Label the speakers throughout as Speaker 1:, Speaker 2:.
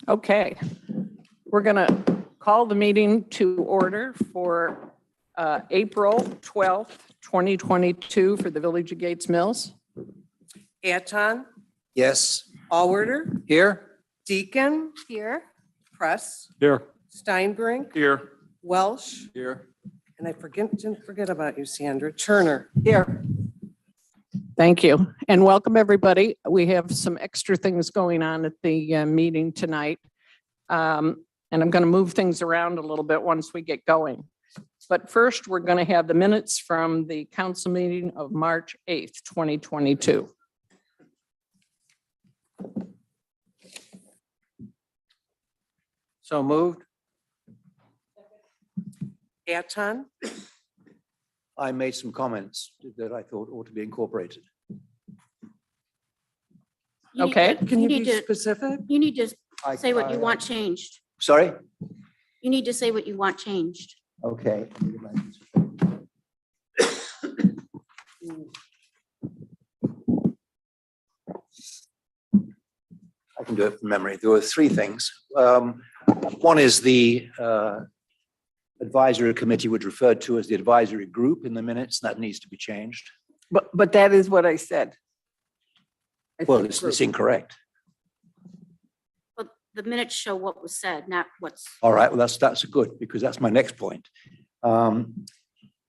Speaker 1: Okay, we're going to call the meeting to order for April 12th, 2022 for the Village of Gates Mills.
Speaker 2: Anton,
Speaker 3: Yes.
Speaker 2: Allworder,
Speaker 3: Here?
Speaker 2: Deacon,
Speaker 4: Here.
Speaker 2: Press,
Speaker 3: Here.
Speaker 2: Steinbrink,
Speaker 3: Here.
Speaker 2: Welsh,
Speaker 3: Here.
Speaker 2: and didn't forget about you, Sandra, Turner.
Speaker 1: Here. Thank you, and welcome, everybody. We have some extra things going on at the meeting tonight. And I'm going to move things around a little bit once we get going. But first, we're going to have the minutes from the council meeting of March 8th, 2022.
Speaker 3: So moved.
Speaker 2: Anton,
Speaker 3: I made some comments that I thought ought to be incorporated.
Speaker 4: You need
Speaker 1: Okay.
Speaker 4: to-
Speaker 2: can you
Speaker 4: need
Speaker 2: be
Speaker 4: to-
Speaker 2: specific?
Speaker 4: You need to
Speaker 3: I-
Speaker 4: say what you
Speaker 3: I-
Speaker 4: want changed.
Speaker 3: Sorry?
Speaker 4: You need to say what you want changed.
Speaker 3: Okay. I can do it from memory. There were three things. One is the advisory committee was referred to as the advisory group in the minutes. That needs to be changed.
Speaker 5: But that is what I said. I
Speaker 3: Well,
Speaker 5: said
Speaker 3: it's
Speaker 5: group.
Speaker 3: incorrect.
Speaker 4: But the minutes show what was said, not what's.
Speaker 3: All right, well, that's good, because that's my next point.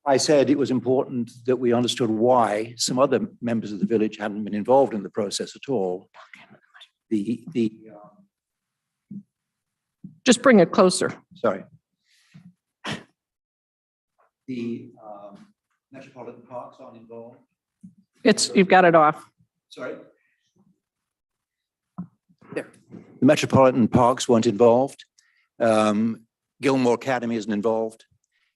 Speaker 3: I said it was important that we understood why some other members of the village hadn't been involved in the process at all.
Speaker 1: Just bring it closer.
Speaker 3: Sorry. The metropolitan parks aren't involved.
Speaker 1: You've got it off.
Speaker 3: Sorry? There. The metropolitan parks weren't involved. Gilmore Academy isn't involved,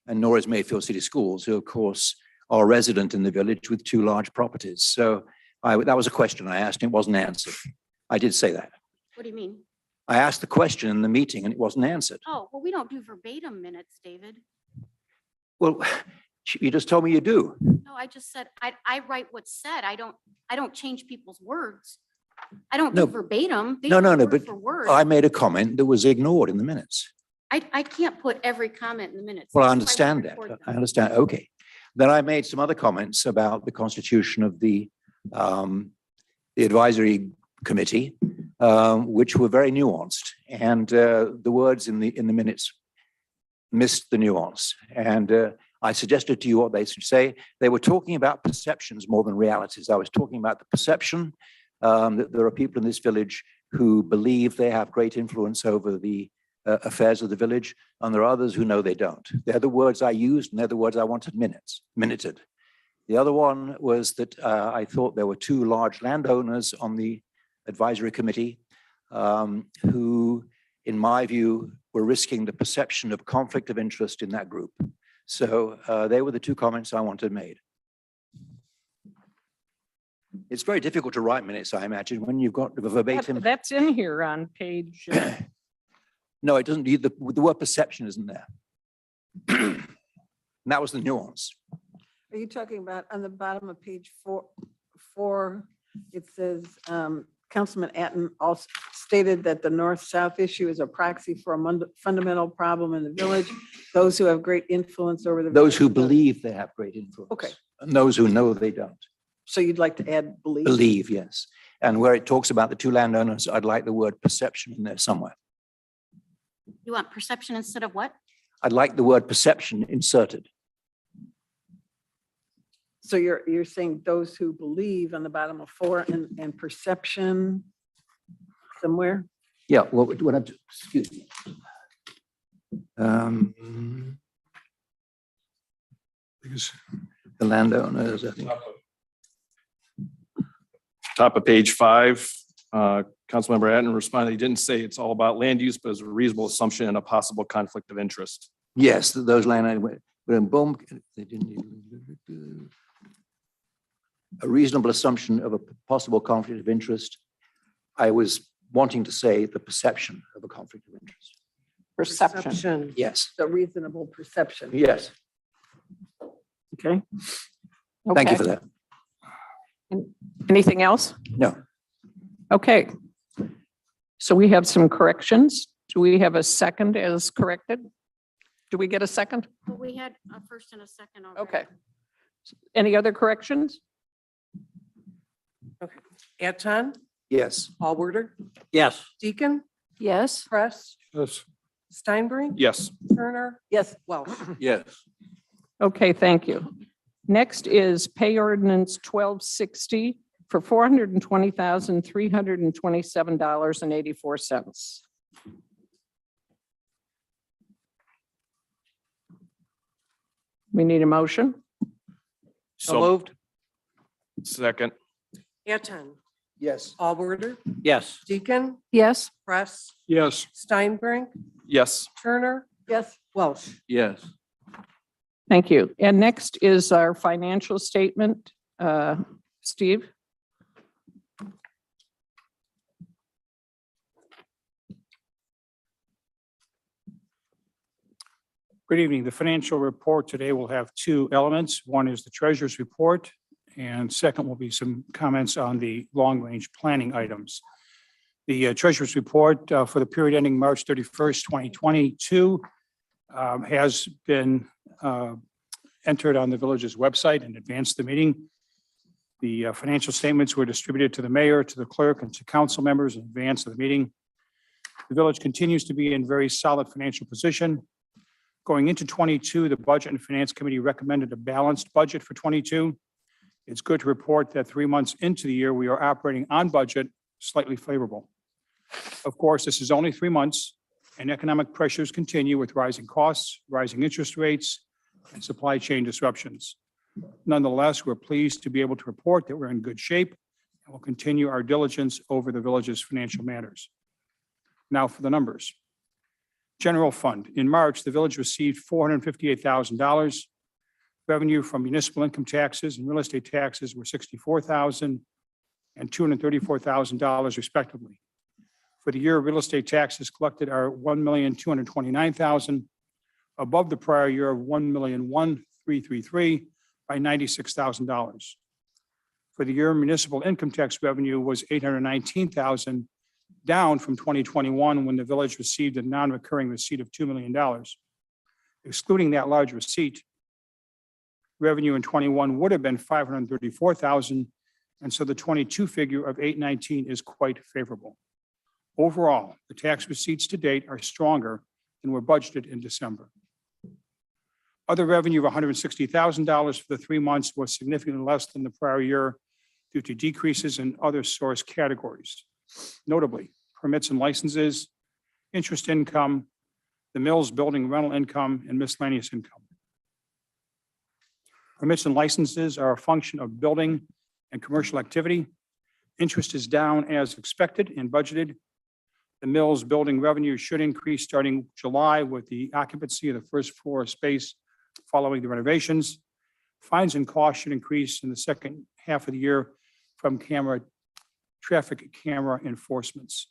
Speaker 3: and nor is Mayfield City Schools, who of course are resident in the village with two large properties. So that was a question I asked, and it wasn't answered. I did say that.
Speaker 4: What do you mean?
Speaker 3: I asked the question in the meeting and it wasn't answered.
Speaker 4: Oh, well, we don't do verbatim minutes, David.
Speaker 3: Well, you just told me you do.
Speaker 4: No, I just said, I write what's said. I don't change people's words. I don't do
Speaker 3: No.
Speaker 4: verbatim. They
Speaker 3: No,
Speaker 4: do
Speaker 3: no, no,
Speaker 4: word
Speaker 3: but
Speaker 4: for word.
Speaker 3: I made a comment that was ignored in the minutes.
Speaker 4: I can't put every comment in the minutes.
Speaker 3: Well, I
Speaker 4: That's why we
Speaker 3: understand that.
Speaker 4: record
Speaker 3: I
Speaker 4: them.
Speaker 3: understand. Okay. Then I made some other comments about the constitution of the advisory committee, which were very nuanced, and the words in the minutes missed the nuance. And I suggested to you what they should say. They were talking about perceptions more than realities. I was talking about the perception that there are people in this village who believe they have great influence over the affairs of the village, and there are others who know they don't. They're the words I used, and they're the words I wanted minuted. The other one was that I thought there were two large landowners on the advisory committee who, in my view, were risking the perception of conflict of interest in that group. So they were the two comments I wanted made. It's very difficult to write minutes, I imagine, when you've got the verbatim.
Speaker 1: That's in here on page.
Speaker 3: No, it doesn't. The word perception isn't there. And that was the nuance.
Speaker 5: Are you talking about on the bottom of page four, it says, Councilman Atten also stated that the north-south issue is a proxy for a fundamental problem in the village. Those who have great influence over the.
Speaker 3: Those who
Speaker 5: village-
Speaker 3: believe they have great influence.
Speaker 5: Okay.
Speaker 3: And those who know they don't.
Speaker 5: So you'd like to add believe?
Speaker 3: Believe, yes. And where it talks about the two landowners, I'd like the word perception in there somewhere.
Speaker 4: You want perception instead of what?
Speaker 3: I'd like the word perception inserted.
Speaker 5: So you're saying those who believe on the bottom of four and perception somewhere?
Speaker 3: Yeah, well, what I'm, excuse me. Because the landowners, I think.
Speaker 6: Top of page 5, Councilmember Atten responded, he didn't say it's all about land use, but it's a reasonable assumption and a possible conflict of interest.
Speaker 3: Yes, those landowners, boom. They didn't. A reasonable assumption of a possible conflict of interest. I was wanting to say the perception of a conflict of interest.
Speaker 1: Perception.
Speaker 3: Yes,
Speaker 5: The reasonable perception.
Speaker 3: yes.
Speaker 1: Okay.
Speaker 3: Thank you
Speaker 1: Okay.
Speaker 3: for that.
Speaker 1: Anything else?
Speaker 3: No.
Speaker 1: Okay. So we have some corrections. Do we have a second as corrected? Do we get a second?
Speaker 4: But we had a first and a second already.
Speaker 1: Okay. Any other corrections?
Speaker 2: Anton,
Speaker 3: Yes.
Speaker 2: Allworther,
Speaker 7: Yes.
Speaker 2: Deacon,
Speaker 1: Yes.
Speaker 2: Press,
Speaker 6: Yes.
Speaker 2: Steinbrink,
Speaker 6: Yes.
Speaker 2: Turner,
Speaker 5: Yes,
Speaker 2: Welsh.
Speaker 7: Yes.
Speaker 1: Okay, thank you. Next is pay ordinance 1260 for $420,327.84. We need a motion.
Speaker 2: So moved.
Speaker 6: Second.
Speaker 2: Anton,
Speaker 3: Yes.
Speaker 2: Allworther,
Speaker 7: Yes.
Speaker 2: Deacon,
Speaker 1: Yes.
Speaker 2: Press,
Speaker 6: Yes.
Speaker 2: Steinbrink,
Speaker 6: Yes.
Speaker 2: Turner,
Speaker 5: yes,
Speaker 2: Welsh.
Speaker 7: Yes.
Speaker 1: Thank you. And next is our financial statement. Steve?
Speaker 8: Good evening. The financial report today will have two elements. One is the treasurer's report, and second will be some comments on the long-range planning items. The treasurer's report for the period ending March 31st, 2022 has been entered on the village's website in advance of the meeting. The financial statements were distributed to the mayor, to the clerk, and to council members in advance of the meeting. The village continues to be in very solid financial position. Going into 22, the Budget and Finance Committee recommended a balanced budget for 22. It's good to report that 3 months into the year, we are operating on budget, slightly favorable. Of course, this is only 3 months, and economic pressures continue with rising costs, rising interest rates, and supply chain disruptions. Nonetheless, we're pleased to be able to report that we're in good shape and will continue our diligence over the village's financial matters. Now for the numbers. General fund. In March, the village received $458,000. Revenue from municipal income taxes and real estate taxes were $64,000 and $234,000 respectively. For the year, real estate taxes collected are $1,229,000, above the prior year of $1,133,333 by $96,000. For the year, municipal income tax revenue was $819,000, down from 2021 when the village received a non-recurring receipt of $2 million. Excluding that large receipt, revenue in 21 would have been $534,000, and so the 22 figure of $819 is quite favorable. Overall, the tax receipts to date are stronger than were budgeted in December. Other revenue of $160,000 for the 3 months was significantly less than the prior year due to decreases in other source categories. Notably, permits and licenses, interest income, the mills building rental income, and miscellaneous income. Permits and licenses are a function of building and commercial activity. Interest is down as expected and budgeted. The mills building revenue should increase starting July with the occupancy of the first floor space following the renovations. Fines and costs should increase in the second half of the year from traffic camera enforcements.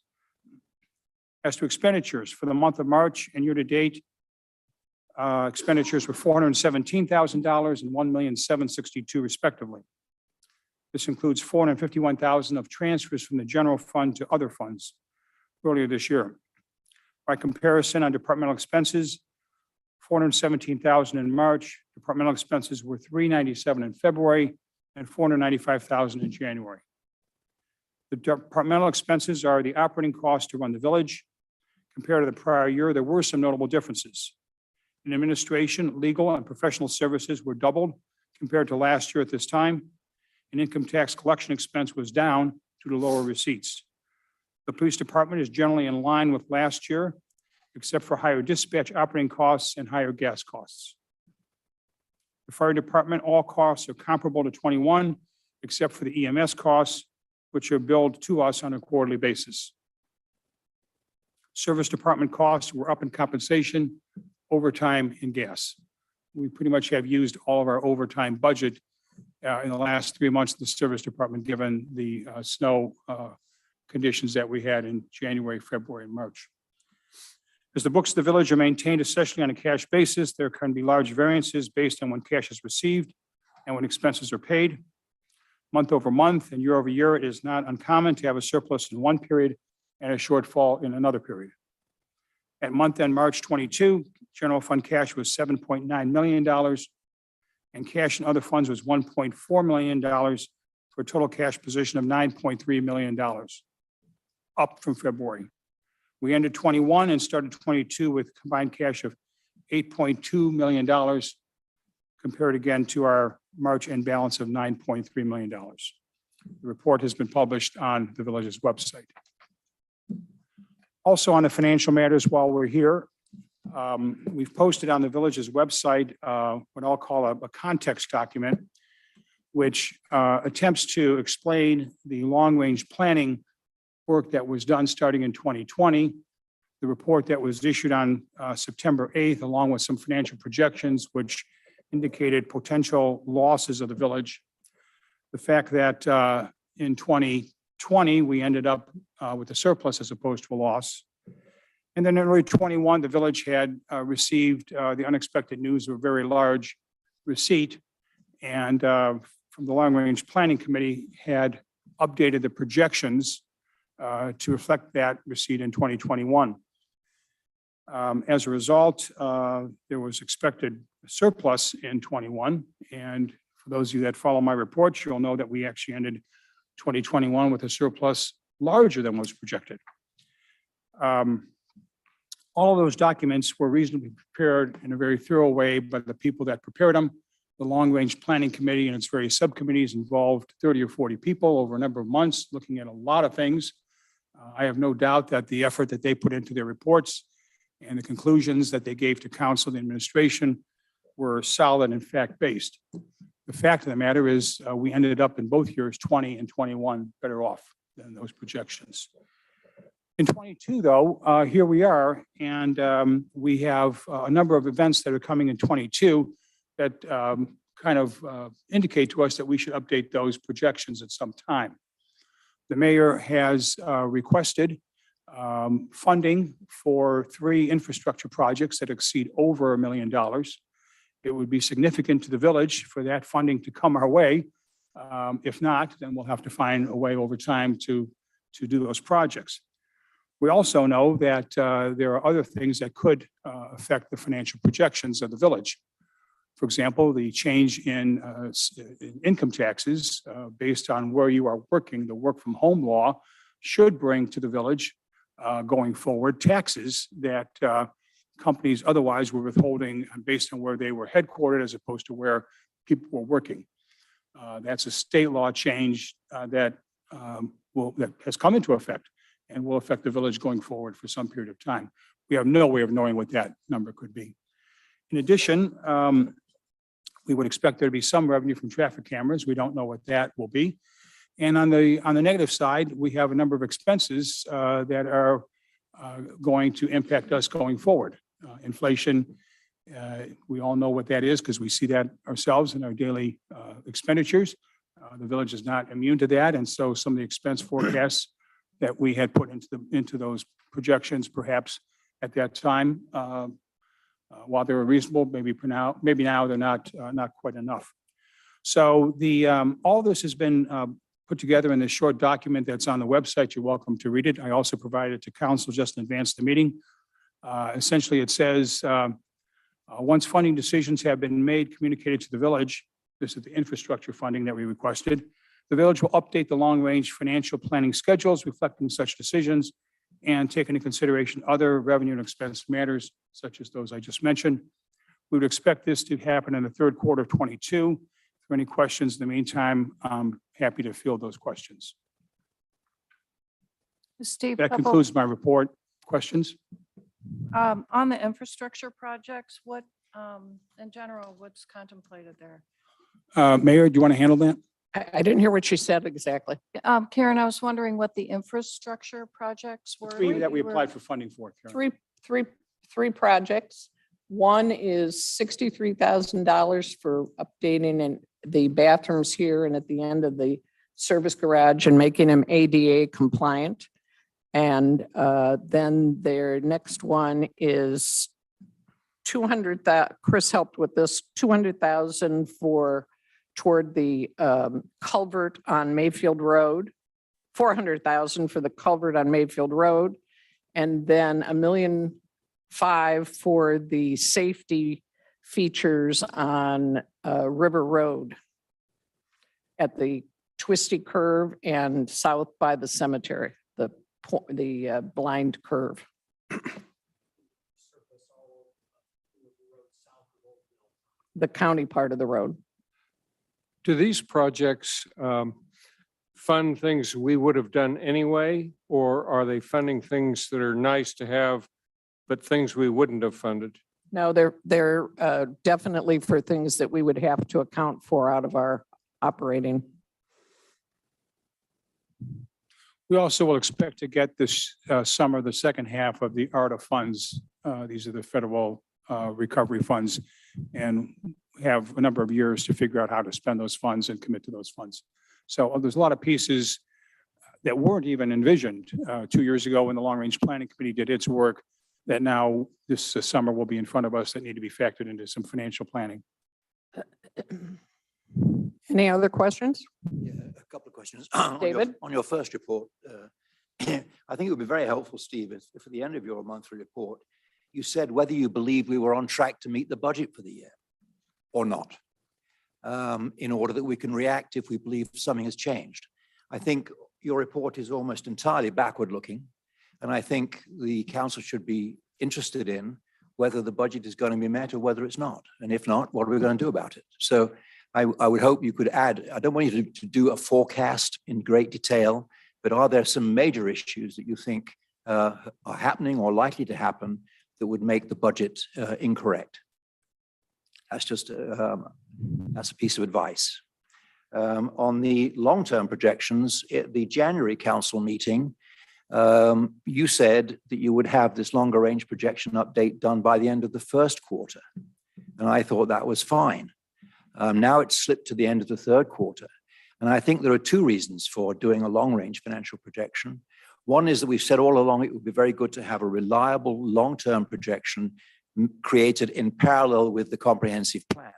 Speaker 8: As to expenditures for the month of March and year-to-date, expenditures were $417,000 and $1,762,000 respectively. This includes $451,000 of transfers from the general fund to other funds earlier this year. By comparison, on departmental expenses, $417,000 in March, departmental expenses were $397,000 in February and $495,000 in January. The departmental expenses are the operating costs to run the village. Compared to the prior year, there were some notable differences. In administration, legal and professional services were doubled compared to last year at this time, and income tax collection expense was down due to lower receipts. The police department is generally in line with last year, except for higher dispatch operating costs and higher gas costs. The fire department, all costs are comparable to 21, except for the EMS costs, which are billed to us on a quarterly basis. Service department costs were up in compensation, overtime, and gas. We pretty much have used all of our overtime budget in the last 3 months of the service department, given the snow conditions that we had in January, February, and March. As the books of the village are maintained essentially on a cash basis, there can be large variances based on when cash is received and when expenses are paid. Month over month and year over year, it is not uncommon to have a surplus in one period and a shortfall in another period. At month end March 22, general fund cash was $7.9 million, and cash and other funds was $1.4 million, for a total cash position of $9.3 million, up from February. We ended 21 and started 22 with combined cash of $8.2 million, compared again to our March end balance of $9.3 million. The report has been published on the village's website. Also on the financial matters, while we're here, we've posted on the village's website what I'll call a context document, which attempts to explain the long-range planning work that was done starting in 2020, the report that was issued on September 8th, along with some financial projections, which indicated potential losses of the village. The fact that in 2020, we ended up with a surplus as opposed to a loss. And then in early 21, the village had received the unexpected news of a very large receipt. And from the Long Range Planning Committee had updated the projections to reflect that receipt in 2021. As a result, there was expected surplus in 21. And for those of you that follow my reports, you'll know that we actually ended 2021 with a surplus larger than was projected. All of those documents were reasonably prepared in a very thorough way by the people that prepared them. The Long Range Planning Committee and its various subcommittees involved 30 or 40 people over a number of months, looking at a lot of things. I have no doubt that the effort that they put into their reports and the conclusions that they gave to council and administration were solid and fact-based. The fact of the matter is we ended up in both years, 20 and 21, better off than those projections. In 22, though, here we are, and we have a number of events that are coming in 22 that kind of indicate to us that we should update those projections at some time. The mayor has requested funding for 3 infrastructure projects that exceed over $1 million. It would be significant to the village for that funding to come our way. If not, then we'll have to find a way over time to do those projects. We also know that there are other things that could affect the financial projections of the village. For example, the change in income taxes based on where you are working, the work from home law should bring to the village going forward taxes that companies otherwise were withholding based on where they were headquartered as opposed to where people were working. That's a state law change that has come into effect and will affect the village going forward for some period of time. We have no way of knowing what that number could be. In addition, we would expect there to be some revenue from traffic cameras. We don't know what that will be. And on the negative side, we have a number of expenses that are going to impact us going forward. Inflation, we all know what that is because we see that ourselves in our daily expenditures. The village is not immune to that. And so some of the expense forecasts that we had put into those projections, perhaps at that time, while they were reasonable, maybe now they're not quite enough. So all this has been put together in this short document that's on the website. You're welcome to read it. I also provided it to council just in advance of the meeting. Essentially, it says, once funding decisions have been made, communicated to the village, this is the infrastructure funding that we requested, the village will update the long-range financial planning schedules reflecting such decisions and take into consideration other revenue and expense matters, such as those I just mentioned. We would expect this to happen in the third quarter of 22. If there are any questions in the meantime, I'm happy to field those questions.
Speaker 7: Steve,
Speaker 8: That concludes my report. Questions?
Speaker 7: on the infrastructure projects, what, in general, what's contemplated there?
Speaker 8: Mayor, do you want to handle that?
Speaker 1: I didn't hear what she said exactly.
Speaker 7: Karen, I was wondering what the infrastructure projects were.
Speaker 8: 3 that we
Speaker 7: you were-
Speaker 8: applied for funding for. Karen.
Speaker 1: Three projects. One is $63,000 for updating the bathrooms here and at the end of the service garage and making them ADA compliant. And then their next one is 200,000, Chris helped with this, 200,000 toward the culvert on Mayfield Road 400,000 for the culvert on Mayfield Road, and then $1.5 million for the safety features on River Road at the twisty curve and south by the cemetery, the blind curve. The county part of the road.
Speaker 9: Do these projects fund things we would have done anyway, or are they funding things that are nice to have, but things we wouldn't have funded?
Speaker 1: No, they're definitely for things that we would have to account for out of our operating.
Speaker 8: We also will expect to get this summer, the second half of the ARTA funds. These are the federal recovery funds, and have a number of years to figure out how to spend those funds and commit to those funds. So there's a lot of pieces that weren't even envisioned 2 years ago when the Long Range Planning Committee did its work that now this summer will be in front of us that need to be factored into some financial planning.
Speaker 1: Any other questions?
Speaker 3: Yeah, a couple of questions.
Speaker 1: David?
Speaker 3: On your first report, I think it would be very helpful, Steve, if at the end of your monthly report, you said whether you believe we were on track to meet the budget for the year or not, in order that we can react if we believe something has changed. I think your report is almost entirely backward looking, and I think the council should be interested in whether the budget is going to be met or whether it's not. And if not, what are we going to do about it? So I would hope you could add, I don't want you to do a forecast in great detail, but are there some major issues that you think are happening or likely to happen that would make the budget incorrect? That's just that's a piece of advice. On the long-term projections, at the January council meeting, you said that you would have this longer range projection update done by the end of the first quarter. And I thought that was fine. Now it's slipped to the end of the third quarter. And I think there are two reasons for doing a long range financial projection. One is that we've said all along it would be very good to have a reliable long-term projection created in parallel with the comprehensive plan.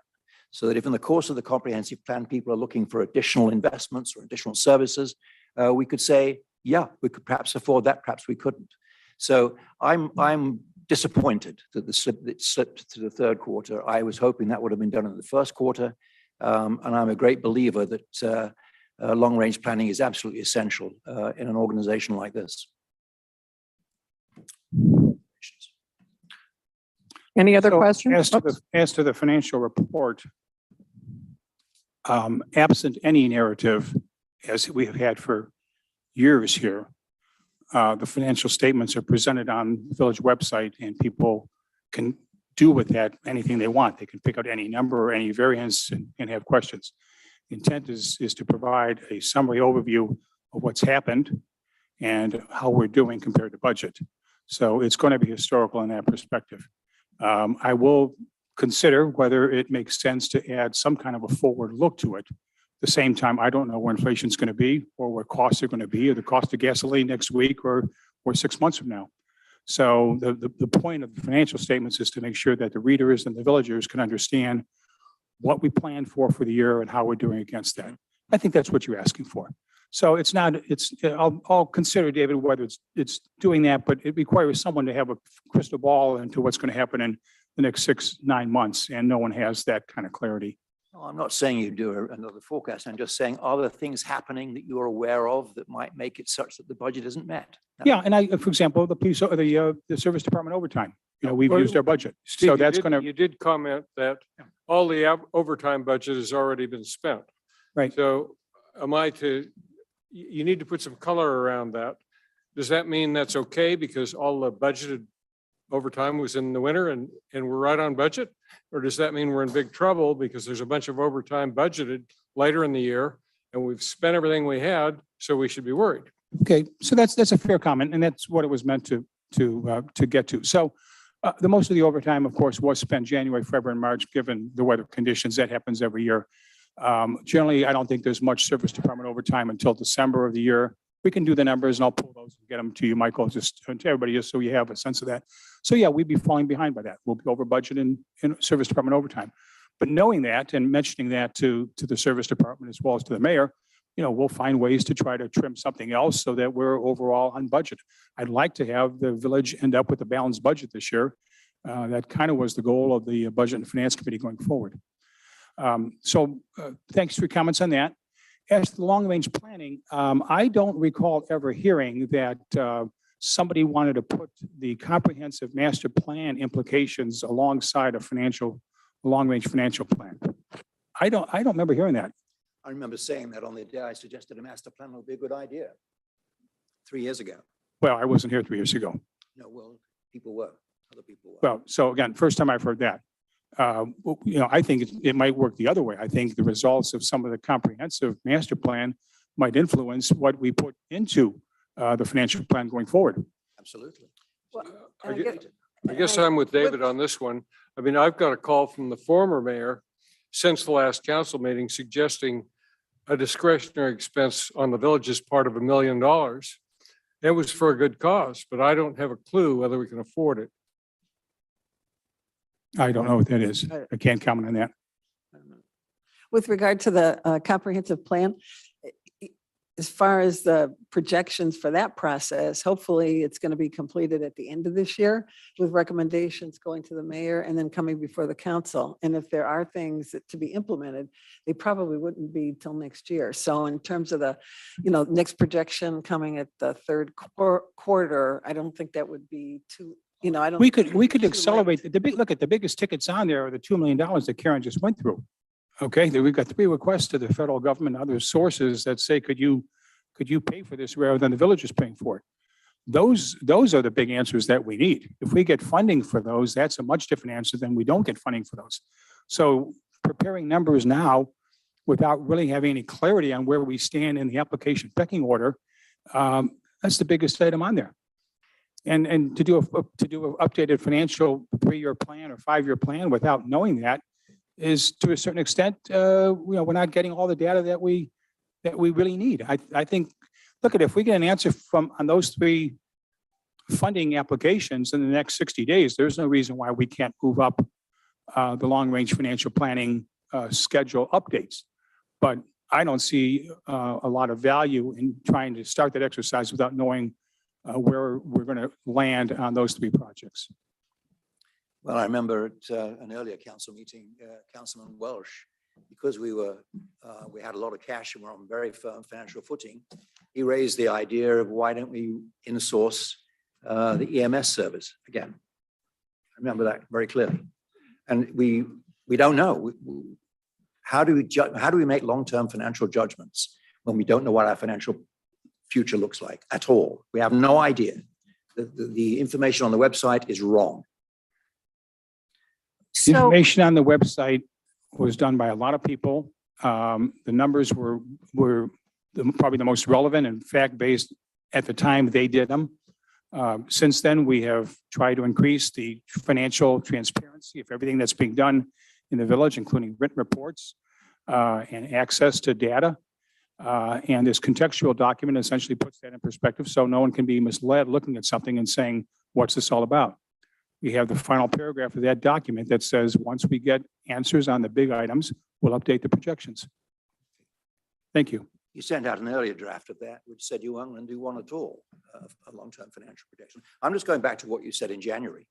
Speaker 3: So that if in the course of the comprehensive plan, people are looking for additional investments or additional services, we could say, yeah, we could perhaps afford that, perhaps we couldn't. So I'm disappointed that it slipped to the third quarter. I was hoping that would have been done in the first quarter. And I'm a great believer that long-range planning is absolutely essential in an organization like this.
Speaker 1: Any other
Speaker 8: So
Speaker 1: questions?
Speaker 8: As to the financial report, absent any narrative, as we have had for years here, the financial statements are presented on the village website, and people can do with that anything they want. They can pick out any number or any variance and have questions. The intent is to provide a summary overview of what's happened and how we're doing compared to budget. So it's going to be historical in that perspective. I will consider whether it makes sense to add some kind of a forward look to it. At the same time, I don't know where inflation is going to be or where costs are going to be, or the cost of gasoline next week or 6 months from now. So the point of the financial statements is to make sure that the readers and the villagers can understand what we plan for the year and how we're doing against that. I think that's what you're asking for. So it's not, I'll consider, David, whether it's doing that, but it requires someone to have a crystal ball into what's going to happen in the next 6-9 months, and no one has that kind of clarity.
Speaker 3: No, I'm not saying you do another forecast. I'm just saying, are there things happening that you're aware of that might make it such that the budget isn't met?
Speaker 8: Yeah, and for example, the service department overtime, we've used our budget.
Speaker 9: Steve,
Speaker 8: So that's going to,
Speaker 9: you did comment that all the overtime budget has already been spent.
Speaker 8: Right.
Speaker 9: So you need to put some color around that. Does that mean that's okay because all the budgeted overtime was in the winter and we're right on budget? Or does that mean we're in big trouble because there's a bunch of overtime budgeted later in the year and we've spent everything we had, so we should be worried?
Speaker 8: okay, so that's a fair comment, and that's what it was meant to get to. So the most of the overtime, of course, was spent January, February, and March, given the weather conditions. That happens every year. Generally, I don't think there's much service department overtime until December of the year. We can do the numbers, and I'll pull those and get them to you, Michael, just to everybody, just so you have a sense of that. So yeah, we'd be falling behind by that. We'll be over budget in service department overtime. But knowing that and mentioning that to the service department as well as to the mayor, we'll find ways to try to trim something else so that we're overall on budget. I'd like to have the village end up with a balanced budget this year. That kind of was the goal of the Budget and Finance Committee going forward. Thanks for your comments on that. As to the long-range planning, I don't recall ever hearing that somebody wanted to put the comprehensive master plan implications alongside a long-range financial plan. I don't remember hearing that.
Speaker 3: I remember saying that on the day I suggested a master plan would be a good idea 3 years ago.
Speaker 8: Well, I wasn't here 3 years ago.
Speaker 3: No, well, people were, other people were.
Speaker 8: Well, so again, first time I've heard that. I think it might work the other way. I think the results of some of the comprehensive master plan might influence what we put into the financial plan going forward.
Speaker 3: Absolutely.
Speaker 9: I guess I'm with David on this one. I mean, I've got a call from the former mayor since the last council meeting suggesting a discretionary expense on the village's part of $1 million. It was for a good cause, but I don't have a clue whether we can afford it.
Speaker 8: I don't know what that is. I can't comment on that.
Speaker 5: With regard to the comprehensive plan, as far as the projections for that process, hopefully it's going to be completed at the end of this year with recommendations going to the mayor and then coming before the council. And if there are things to be implemented, they probably wouldn't be till next year. So in terms of the, next projection coming at the third quarter, I don't think that would be too, I don't.
Speaker 8: We could
Speaker 5: too late.
Speaker 8: accelerate look at the biggest tickets on there are the $2 million that Karen just went through. Okay, we've got 3 requests to the federal government and other sources that say, could you pay for this rather than the village is paying for it? Those are the big answers that we need. If we get funding for those, that's a much different answer than we don't get funding for those. So preparing numbers now without really having any clarity on where we stand in the application pecking order, that's the biggest item on there. And to do an updated financial 3-year plan or 5-year plan without knowing that is to a certain extent, we're not getting all the data that we really need. I think, look at if we get an answer on those 3 funding applications in the next 60 days, there's no reason why we can't move up the long-range financial planning schedule updates. But I don't see a lot of value in trying to start that exercise without knowing where we're going to land on those 3 projects.
Speaker 3: Well, I remember at an earlier council meeting, Councilman Welsh, because we had a lot of cash and we're on very firm financial footing, he raised the idea of why don't we insource the EMS service again? I remember that very clearly. And we don't know. How do we make long-term financial judgments when we don't know what our financial future looks like at all? We have no idea. The information on the website is wrong.
Speaker 8: The
Speaker 4: So,
Speaker 8: information on the website was done by a lot of people. The numbers were probably the most relevant and fact-based at the time they did them. Since then, we have tried to increase the financial transparency of everything that's being done in the village, including written reports and access to data. And this contextual document essentially puts that in perspective so no one can be misled looking at something and saying, what's this all about? We have the final paragraph of that document that says, once we get answers on the big items, we'll update the projections. Thank you.
Speaker 3: You sent out an earlier draft of that, which said you weren't going to do one at all, a long-term financial projection. I'm just going back to what you said in January.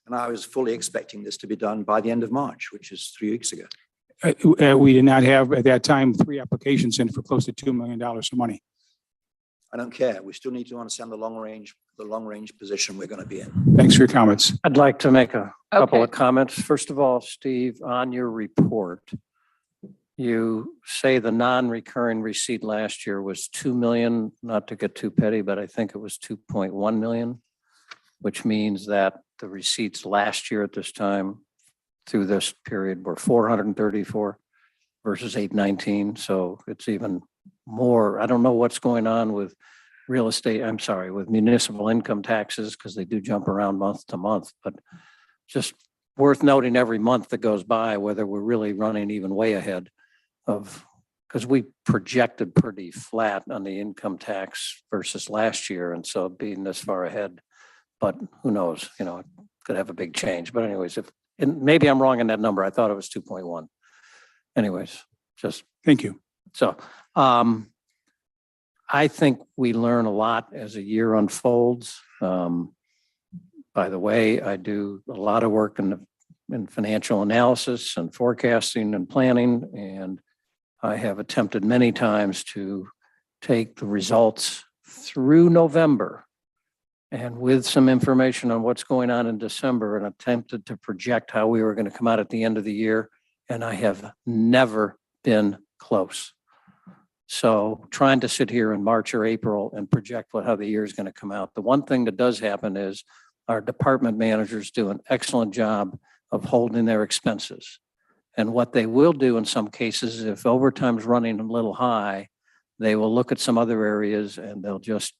Speaker 3: And I was fully expecting this to be done by the end of March, which is 3 weeks ago.
Speaker 8: We did not have at that time 3 applications in for close to $2 million of money.
Speaker 3: I don't care. We still need to understand the long range position we're going to be in.
Speaker 8: Thanks for your comments.
Speaker 10: I'd like to make a couple
Speaker 1: Okay.
Speaker 10: of comments. First of all, Steve, on your report, you say the non-recurring receipt last year was 2 million, not to get too petty, but I think it was 2.1 million, which means that the receipts last year at this time through this period were 434 versus 819. So it's even more. I don't know what's going on with with municipal income taxes, because they do jump around month to month, but just worth noting every month that goes by, whether we're really running even way ahead of, because we projected pretty flat on the income tax versus last year. And so being this far ahead, but who knows, it could have a big change. But anyways, and maybe I'm wrong in that number. I thought it was 2.1. Anyways, just
Speaker 8: Thank you.
Speaker 10: so, I think we learn a lot as a year unfolds. By the way, I do a lot of work in financial analysis and forecasting and planning, and I have attempted many times to take the results through November and with some information on what's going on in December, and attempted to project how we were going to come out at the end of the year. And I have never been close. So trying to sit here in March or April and project how the year is going to come out. The one thing that does happen is our department managers do an excellent job of holding their expenses. And what they will do in some cases, if overtime's running a little high, they will look at some other areas and they'll just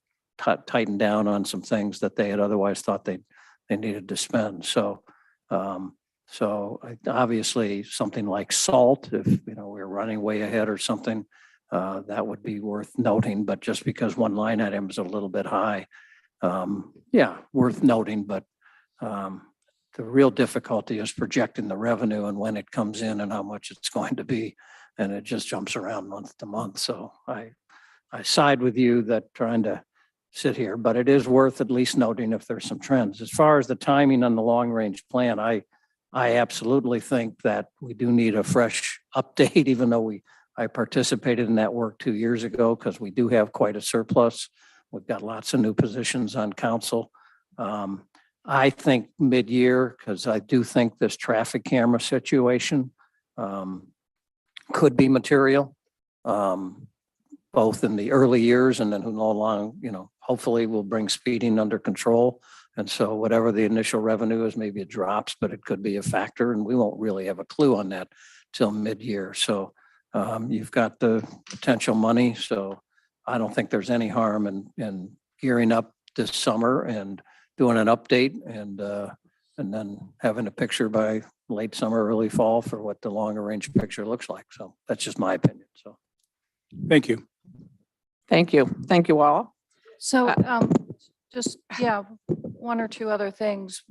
Speaker 10: tighten down on some things that they had otherwise thought they needed to spend. So obviously something like salt, if we're running way ahead or something, that would be worth noting. But just because one line item is a little bit high, worth noting. But the real difficulty is projecting the revenue and when it comes in and how much it's going to be. And it just jumps around month to month. So I side with you that trying to sit here, but it is worth at least noting if there's some trends. As far as the timing on the long range plan, I absolutely think that we do need a fresh update, even though I participated in that work 2 years ago, because we do have quite a surplus. We've got lots of new positions on council. I think mid-year, because I do think this traffic camera situation could be material, both in the early years and then who know long, hopefully will bring speeding under control. And so whatever the initial revenue is, maybe it drops, but it could be a factor, and we won't really have a clue on that till mid-year. So you've got the potential money. So I don't think there's any harm in gearing up this summer and doing an update and then having a picture by late summer, early fall for what the longer range picture looks like. So that's just my opinion. So.
Speaker 8: Thank you.
Speaker 1: Thank you. Thank you all.
Speaker 7: So just, one or two other things.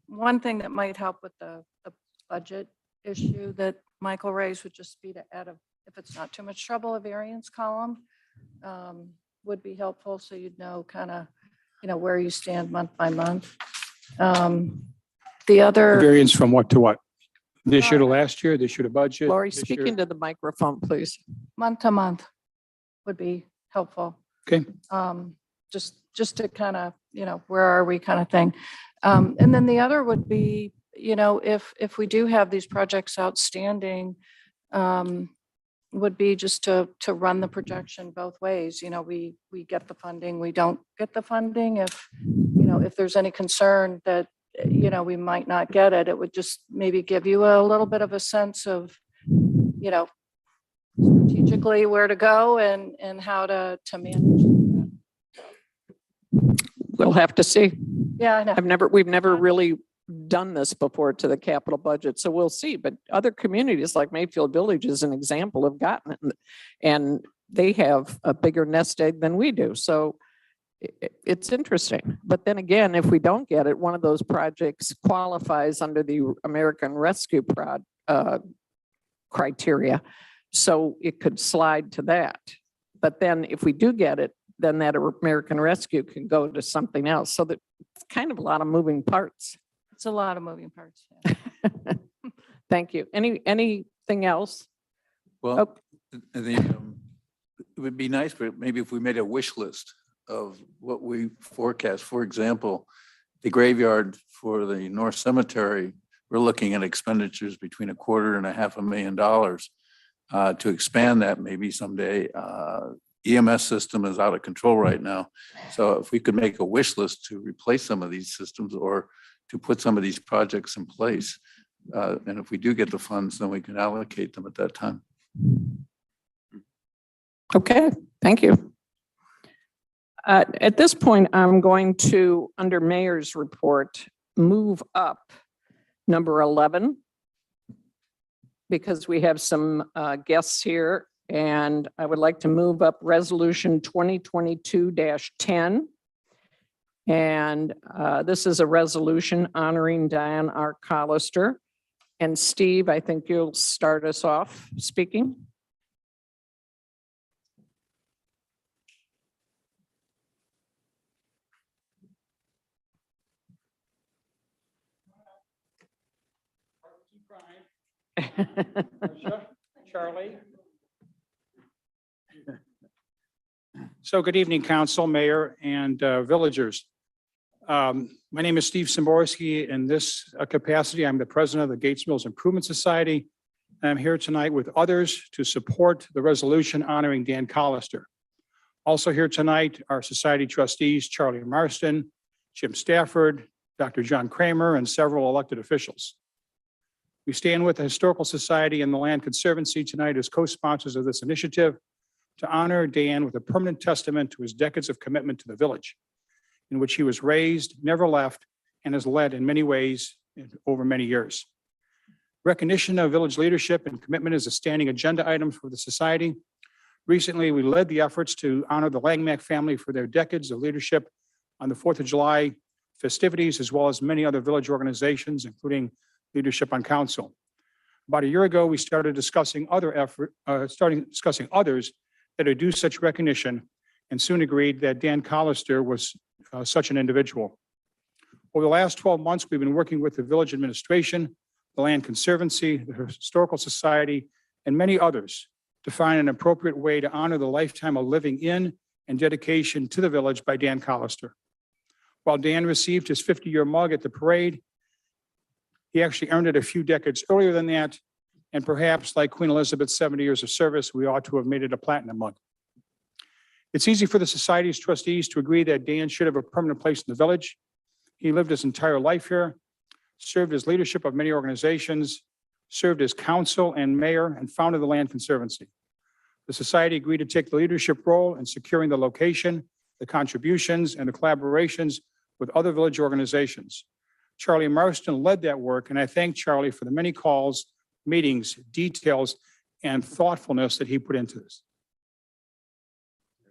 Speaker 7: One thing that might help with the budget issue that Michael raised would just be to add if it's not too much trouble, a variance column would be helpful. So you'd know kind of, where you stand month by month. The other.
Speaker 8: Variance from what to what? This year to last year, this year to budget?
Speaker 1: Lori,
Speaker 8: this year?
Speaker 1: speaking to the microphone, please.
Speaker 7: Month to month would be helpful.
Speaker 8: Okay.
Speaker 7: Just to kind of, where are we kind of thing. And then the other would be, if we do have these projects outstanding, would be just to run the projection both ways. We get the funding, we don't get the funding. If there's any concern that, we might not get it, it would just maybe give you a little bit of a sense of, strategically where to go and how to manage.
Speaker 1: We'll have to see.
Speaker 7: Yeah, I know.
Speaker 1: We've never really done this before to the capital budget, so we'll see. But other communities like Mayfield Village is an example have gotten it, and they have a bigger nest egg than we do. So it's interesting. But then again, if we don't get it, one of those projects qualifies under the American Rescue criteria, so it could slide to that. But then if we do get it, then that American Rescue can go to something else. So that it's kind of a lot of moving parts.
Speaker 7: It's a lot of moving parts. Yeah.
Speaker 1: Thank you. Anything else?
Speaker 11: Well, it would be nice, but maybe if we made a wish list of what we forecast. For example, the graveyard for the North Cemetery, we're looking at expenditures between $250,000 and $500,000 to expand that maybe someday. EMS system is out of control right now. So if we could make a wish list to replace some of these systems or to put some of these projects in place, and if we do get the funds, then we can allocate them at that time.
Speaker 1: Okay, thank you. At this point, I'm going to, under Mayor's report, move up number 11 because we have some guests here, and I would like to move up Resolution 2022-10. And this is a resolution honoring Diane R. Collister. And Steve, I think you'll start us off speaking.
Speaker 8: Charlie. So good evening, council, mayor, and villagers. My name is Steve Simborski. In this capacity, I'm the president of the Gates Mills Improvement Society. I'm here tonight with others to support the resolution honoring Dan Collister. Also here tonight are society trustees Charlie Marston, Jim Stafford, Dr. John Kramer, and several elected officials. We stand with the Historical Society and the Land Conservancy tonight as co-sponsors of this initiative to honor Dan with a permanent testament to his decades of commitment to the village, in which he was raised, never left, and has led in many ways over many years. Recognition of village leadership and commitment is a standing agenda item for the society. Recently, we led the efforts to honor the Langmack family for their decades of leadership on the 4th of July festivities, as well as many other village organizations, including leadership on council. About a year ago, we started discussing others that would do such recognition, and soon agreed that Dan Collister was such an individual. Over the last 12 months, we've been working with the village administration, the Land Conservancy, the Historical Society, and many others to find an appropriate way to honor the lifetime of living in and dedication to the village by Dan Collister. While Dan received his 50-year mug at the parade, he actually earned it a few decades earlier than that, and perhaps like Queen Elizabeth's 70 years of service, we ought to have made it a platinum mug. It's easy for the society's trustees to agree that Dan should have a permanent place in the village. He lived his entire life here, served as leadership of many organizations, served as council and mayor, and founded the Land Conservancy. The society agreed to take the leadership role in securing the location, the contributions, and the collaborations with other village organizations. Charlie Marston led that work, and I thank Charlie for the many calls, meetings, details, and thoughtfulness that he put into this.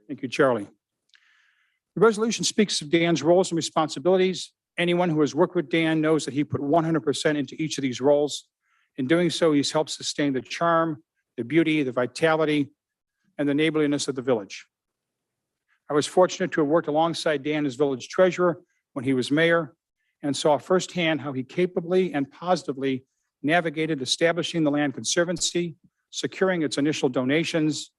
Speaker 8: Thank you, Charlie. The resolution speaks of Dan's roles and responsibilities. Anyone who has worked with Dan knows that he put 100% into each of these roles. In doing so, he's helped sustain the charm, the beauty, the vitality, and the neighborliness of the village. I was fortunate to have worked alongside Dan as village treasurer when he was mayor, and saw firsthand how he capably and positively navigated establishing the Land Conservancy, securing its initial donations,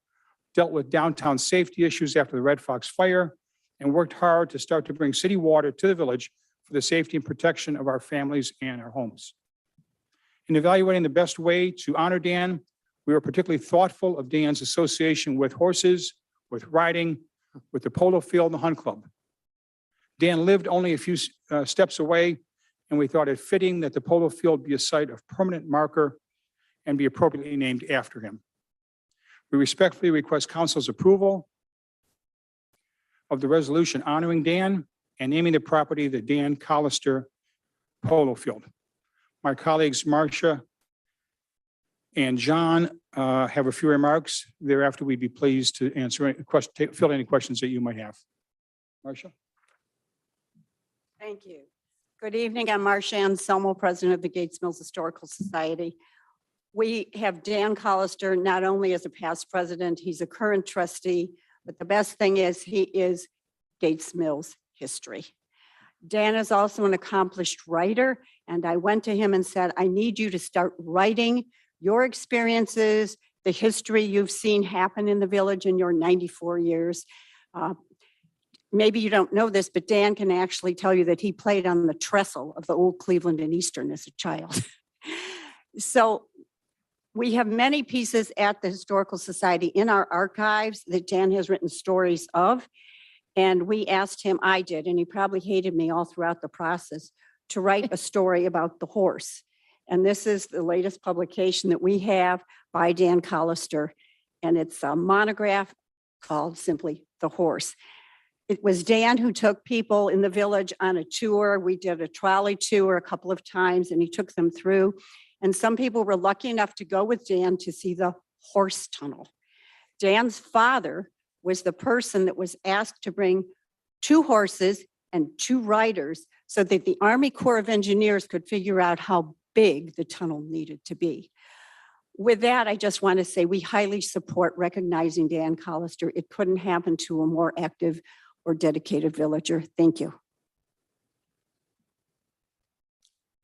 Speaker 8: dealt with downtown safety issues after the Red Fox fire, and worked hard to start to bring city water to the village for the safety and protection of our families and our homes. In evaluating the best way to honor Dan, we were particularly thoughtful of Dan's association with horses, with riding, with the polo field and the hunt club. Dan lived only a few steps away, and we thought it fitting that the polo field be a site of permanent marker and be appropriately named after him. We respectfully request council's approval of the resolution honoring Dan and naming the property the Dan Collister Polo Field. My colleagues Marcia and John have a few remarks. Thereafter, we'd be pleased to answer any questions, fill any questions that you might have. Marcia?
Speaker 12: Thank you. Good evening. I'm Marcia Anselmo, president of the Gates Mills Historical Society. We have Dan Collister not only as a past president, he's a current trustee, but the best thing is he is Gates Mills history. Dan is also an accomplished writer, and I went to him and said, I need you to start writing your experiences, the history you've seen happen in the village in your 94 years. Maybe you don't know this, but Dan can actually tell you that he played on the trestle of the old Cleveland and Eastern as a child. So we have many pieces at the Historical Society in our archives that Dan has written stories of. And we asked him, I did, and he probably hated me all throughout the process, to write a story about the horse. And this is the latest publication that we have by Dan Collister. And it's a monograph called simply The Horse. It was Dan who took people in the village on a tour. We did a trolley tour a couple of times, and he took them through. And some people were lucky enough to go with Dan to see the horse tunnel. Dan's father was the person that was asked to bring 2 horses and 2 riders so that the Army Corps of Engineers could figure out how big the tunnel needed to be. With that, I just want to say we highly support recognizing Dan Collister. It couldn't happen to a more active or dedicated villager. Thank you.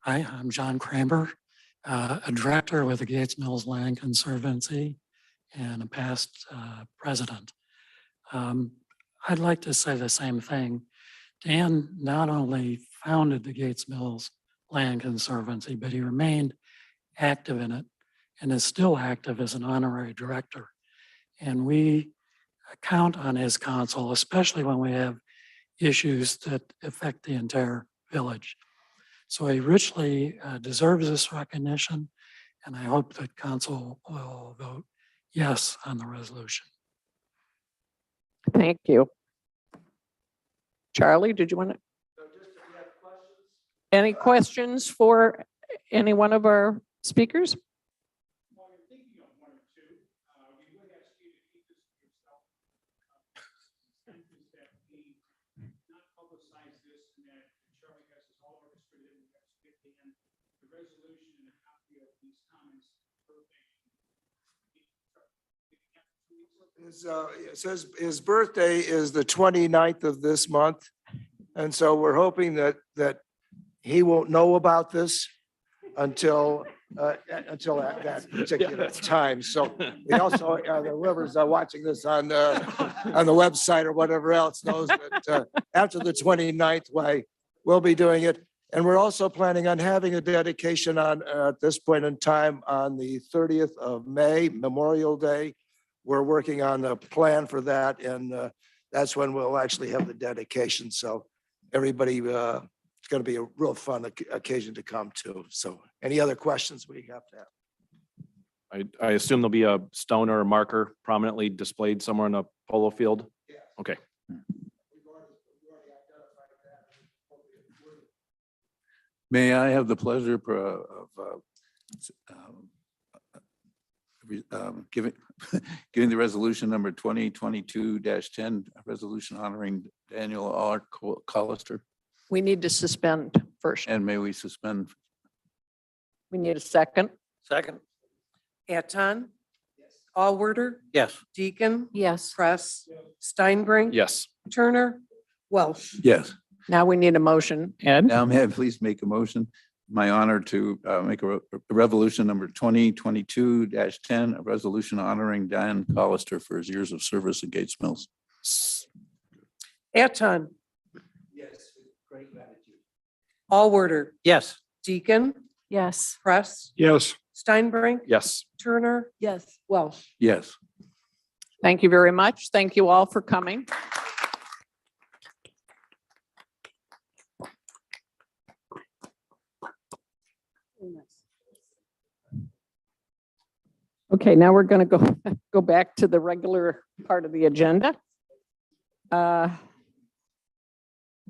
Speaker 13: Hi, I'm John Kramer, a director with the Gates Mills Land Conservancy and a past president. I'd like to say the same thing. Dan not only founded the Gates Mills Land Conservancy, but he remained active in it and is still active as an honorary director. And we count on his counsel, especially when we have issues that affect the entire village. So he richly deserves this recognition, and I hope that council will vote yes on the resolution.
Speaker 1: Thank you. Charlie, did you want to? Any questions for any one of our speakers?
Speaker 14: It says his birthday is the 29th of this month. And so we're hoping that he won't know about this until that particular time. So we also, whoever's watching this on the website or whatever else knows that after the 29th, we'll be doing it. And we're also planning on having a dedication on, at this point in time, on the 30th of May, Memorial Day. We're working on the plan for that, and that's when we'll actually have the dedication. So everybody, it's going to be a real fun occasion to come to. So any other questions we have to have?
Speaker 6: I assume there'll be a stone or a marker prominently displayed somewhere in a polo field? Okay.
Speaker 11: May I have the pleasure of giving the resolution number 2022-10, a resolution honoring Daniel R. Collister?
Speaker 1: We need to suspend first.
Speaker 11: And may we suspend?
Speaker 1: We need a second.
Speaker 10: Second?
Speaker 2: Eton. Allworder.
Speaker 10: Yes.
Speaker 2: Deacon.
Speaker 7: Yes.
Speaker 2: Press. Steinbrink.
Speaker 6: Yes.
Speaker 2: Turner. Welsh.
Speaker 11: Yes.
Speaker 1: Now we need a motion. Ed?
Speaker 11: Now may I please make a motion? My honor to make a revolution number 2022-10, a resolution honoring Dan Collister for his years of service at Gates Mills.
Speaker 2: Eton.
Speaker 3: Yes, with great gratitude.
Speaker 2: Allworder.
Speaker 10: Yes.
Speaker 2: Deacon.
Speaker 7: Yes.
Speaker 2: Press.
Speaker 8: Yes.
Speaker 2: Steinbrink.
Speaker 6: Yes.
Speaker 2: Turner.
Speaker 5: Yes.
Speaker 2: Welsh.
Speaker 11: Yes.
Speaker 1: Thank you very much. Thank you all for coming. Okay, now we're going to go back to the regular part of the agenda.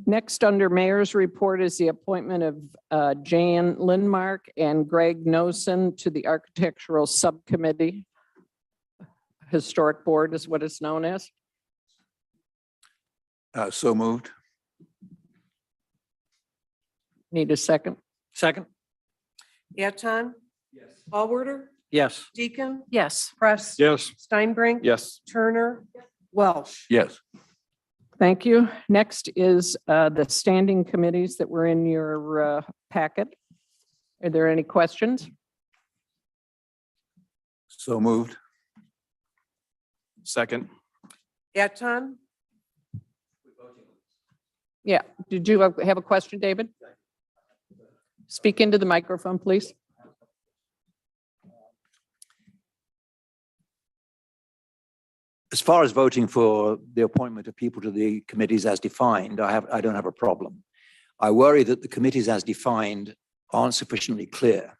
Speaker 1: Next, under Mayor's report is the appointment of Jan Lindmark and Greg Nosen to the Architectural Subcommittee. Historic Board is what it's known as.
Speaker 11: So moved.
Speaker 1: Need a second?
Speaker 10: Second?
Speaker 2: Eton. Yes. Allworder.
Speaker 10: Yes.
Speaker 2: Deacon.
Speaker 7: Yes.
Speaker 2: Press.
Speaker 9: Yes.
Speaker 2: Steinbrink.
Speaker 6: Yes.
Speaker 2: Turner. Welsh.
Speaker 11: Yes.
Speaker 1: Thank you. Next is the standing committees that were in your packet. Are there any questions?
Speaker 11: So moved.
Speaker 6: Second?
Speaker 2: Eton.
Speaker 1: Yeah, did you have a question, David? Speak into the microphone, please.
Speaker 3: As far as voting for the appointment of people to the committees as defined, I don't have a problem. I worry that the committees as defined aren't sufficiently clear.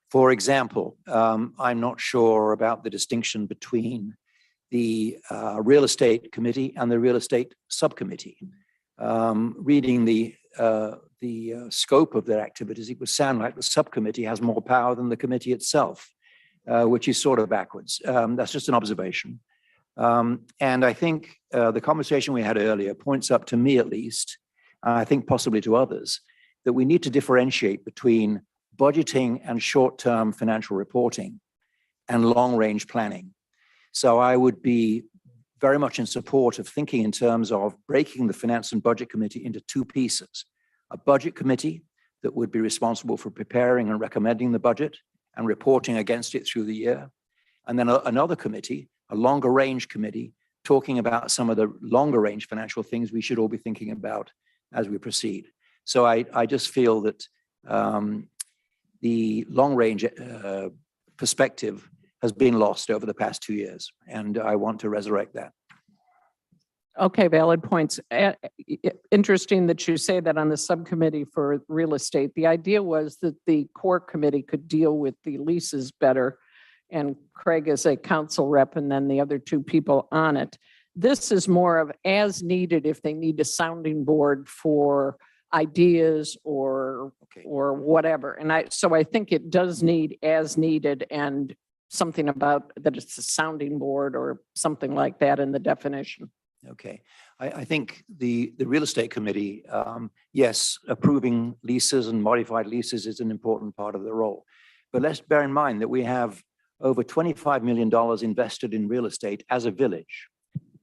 Speaker 3: For example, I'm not sure about the distinction between the real estate committee and the real estate subcommittee. Reading the scope of their activities, it would sound like the subcommittee has more power than the committee itself, which is sort of backwards. That's just an observation. And I think the conversation we had earlier points up, to me at least, I think possibly to others, that we need to differentiate between budgeting and short-term financial reporting and long-range planning. So I would be very much in support of thinking in terms of breaking the Finance and Budget Committee into two pieces: a budget committee that would be responsible for preparing and recommending the budget and reporting against it through the year. And then another committee, a longer range committee, talking about some of the longer range financial things we should all be thinking about as we proceed. So I just feel that the long range perspective has been lost over the past 2 years, and I want to resurrect that.
Speaker 1: Okay, valid points. Interesting that you say that on the subcommittee for real estate. The idea was that the core committee could deal with the leases better, and Craig is a council rep and then the other two people on it. This is more of as needed if they need a sounding board for ideas or whatever. And so I think it does need as needed and something about that it's a sounding board or something like that in the definition.
Speaker 3: Okay, I think the real estate committee, yes, approving leases and modified leases is an important part of the role. But let's bear in mind that we have over $25 million invested in real estate as a village.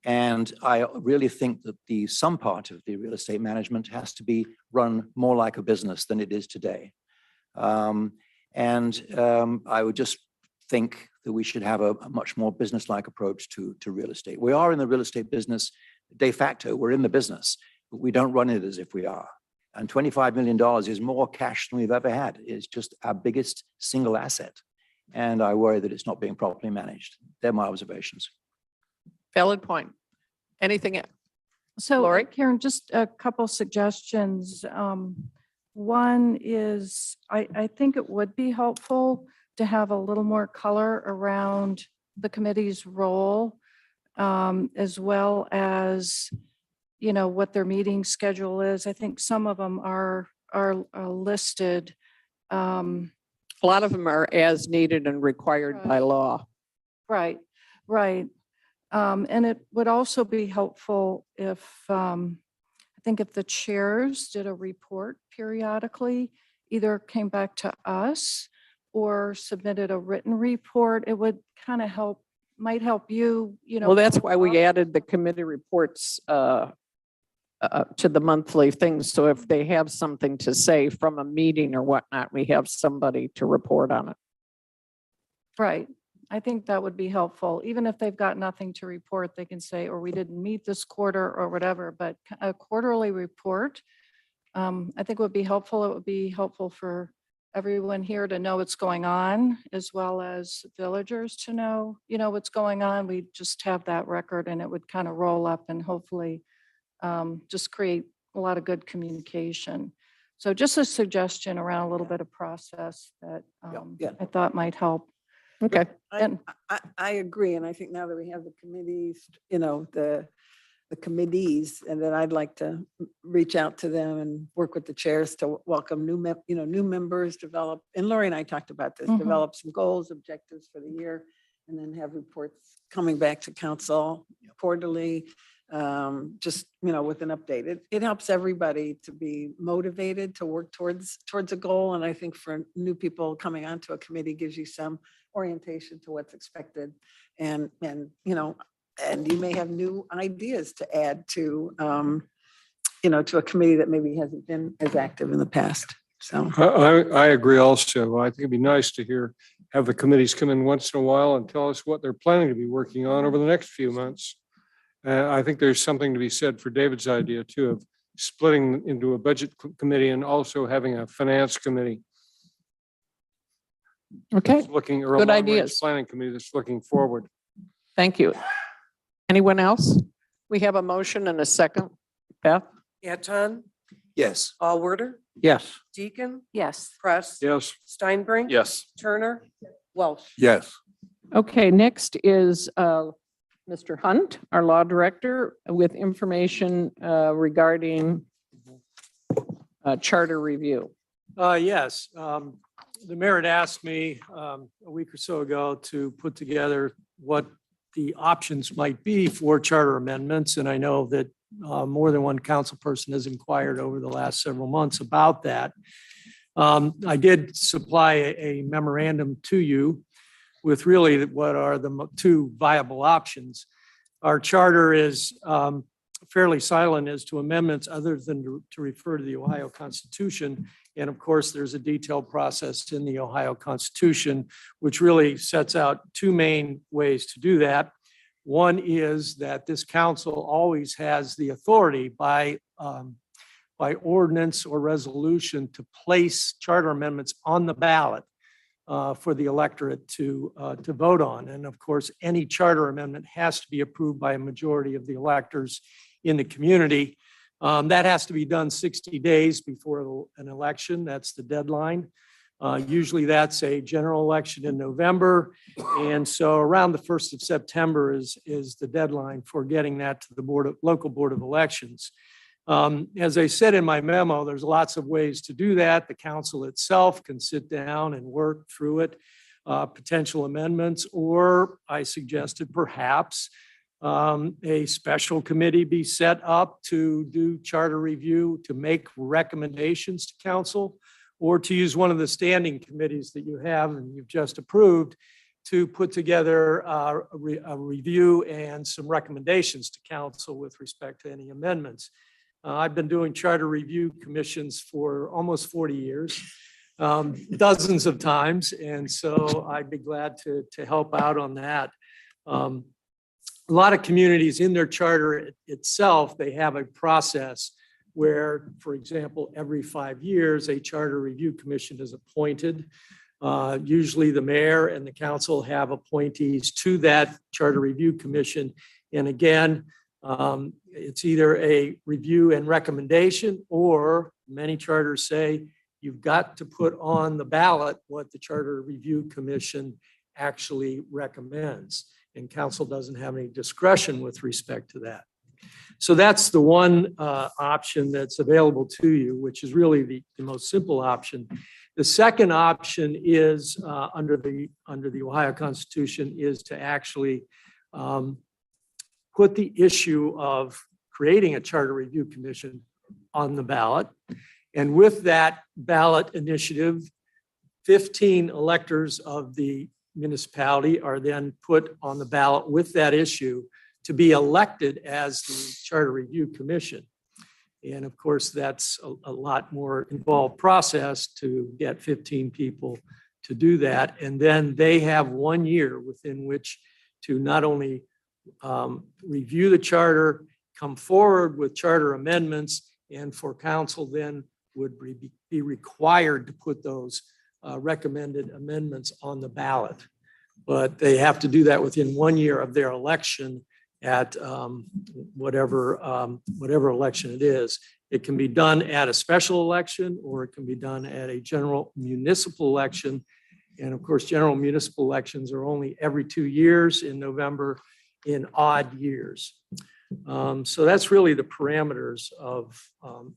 Speaker 3: And I really think that some part of the real estate management has to be run more like a business than it is today. I would just think that we should have a much more business-like approach to real estate. We are in the real estate business de facto, we're in the business, but we don't run it as if we are. And $25 million is more cash than we've ever had. It's just our biggest single asset. And I worry that it's not being properly managed. They're my observations.
Speaker 1: Valid point. Anything else?
Speaker 7: So
Speaker 1: Lori?
Speaker 7: Karen, just a couple suggestions. One is, I think it would be helpful to have a little more color around the committee's role, as well as, you know, what their meeting schedule is. I think some of them are listed.
Speaker 1: A lot of them are as needed and required by law.
Speaker 7: Right, right. And it would also be helpful if, I think if the chairs did a report periodically, either came back to us or submitted a written report, it would kind of help, might help you, you know.
Speaker 1: Well, that's why we added the committee reports to the monthly things. So if they have something to say from a meeting or whatnot, we have somebody to report on it.
Speaker 7: Right. I think that would be helpful. Even if they've got nothing to report, they can say, or we didn't meet this quarter or whatever, but a quarterly report, I think would be helpful. It would be helpful for everyone here to know what's going on, as well as villagers to know, you know, what's going on. We just have that record and it would kind of roll up and hopefully just create a lot of good communication. So just a suggestion around a little bit of process that I thought might help.
Speaker 1: Okay.
Speaker 5: I agree. And I think now that we have the committees, you know, the committees, and then I'd like to reach out to them and work with the chairs to welcome new members, develop, and Lori and I talked about this, develop some goals, objectives for the year, and then have reports coming back to council quarterly, just, you know, with an update. It helps everybody to be motivated to work towards a goal. And I think for new people coming onto a committee gives you some orientation to what's expected. And you know, and you may have new ideas to add to, you know, to a committee that maybe hasn't been as active in the past. So
Speaker 9: I agree also. I think it'd be nice to have the committees come in once in a while and tell us what they're planning to be working on over the next few months. I think there's something to be said for David's idea too, of splitting into a budget committee and also having a finance committee.
Speaker 1: Okay.
Speaker 9: That's looking, or a
Speaker 1: Good
Speaker 9: long-range
Speaker 1: ideas.
Speaker 9: planning committee that's looking forward.
Speaker 1: Thank you. Anyone else? We have a motion and a second. Beth?
Speaker 2: Anton,
Speaker 3: Yes.
Speaker 2: Allworder,
Speaker 10: Yes.
Speaker 2: Deacon,
Speaker 7: Yes.
Speaker 2: Press.
Speaker 9: Yes.
Speaker 2: Steinbrink.
Speaker 6: Yes.
Speaker 2: Turner, Welsh.
Speaker 11: Yes.
Speaker 1: Okay, next is Mr. Hunt, our law director, with information regarding charter review.
Speaker 15: Yes, the mayor had asked me a week or so ago to put together what the options might be for charter amendments. And I know that more than one council person has inquired over the last several months about that. I did supply a memorandum to you with really what are the two viable options. Our charter is fairly silent as to amendments other than to refer to the Ohio Constitution And of course, there's a detailed process in the Ohio Constitution, which really sets out two main ways to do that. One is that this council always has the authority by ordinance or resolution to place charter amendments on the ballot for the electorate to vote on. And of course, any charter amendment has to be approved by a majority of the electors in the community. That has to be done 60 days before an election. That's the deadline. Usually that's a general election in November. And so around the 1st of September is the deadline for getting that to the local board of elections. As I said in my memo, there's lots of ways to do that. The council itself can sit down and work through it, potential amendments, or I suggested perhaps a special committee be set up to do charter review, to make recommendations to council, or to use one of the standing committees that you have and you've just approved to put together a review and some recommendations to council with respect to any amendments. I've been doing charter review commissions for almost 40 years, dozens of times, and so I'd be glad to help out on that. A lot of communities in their charter itself, they have a process where, for example, every 5 years, a charter review commission is appointed. Usually the mayor and the council have appointees to that charter review commission. And again, it's either a review and recommendation, or many charters say you've got to put on the ballot what the Charter Review Commission actually recommends. And council doesn't have any discretion with respect to that. So that's the one option that's available to you, which is really the most simple option. The second option is under the Ohio Constitution is to actually put the issue of creating a charter review commission on the ballot. And with that ballot initiative, 15 electors of the municipality are then put on the ballot with that issue to be elected as the Charter Review Commission. And of course, that's a lot more involved process to get 15 people to do that. And then they have 1 year within which to not only review the charter, come forward with charter amendments, and for council then would be required to put those recommended amendments on the ballot. But they have to do that within 1 year of their election at whatever election it is. It can be done at a special election, or it can be done at a general municipal election. And of course, general municipal elections are only every 2 years in November in odd years. So that's really the parameters of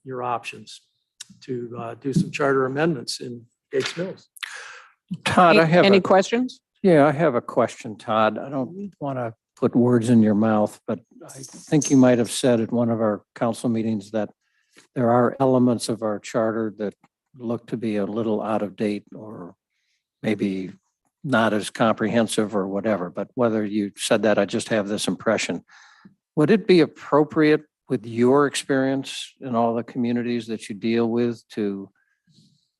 Speaker 15: your options to do some charter amendments in Gates Mills.
Speaker 10: Todd, I have
Speaker 1: Any questions?
Speaker 10: Yeah, I have a question, Todd. I don't want to put words in your mouth, but I think you might have said at one of our council meetings that there are elements of our charter that look to be a little out of date, or maybe not as comprehensive or whatever. But whether you said that, I just have this impression. Would it be appropriate with your experience in all the communities that you deal with to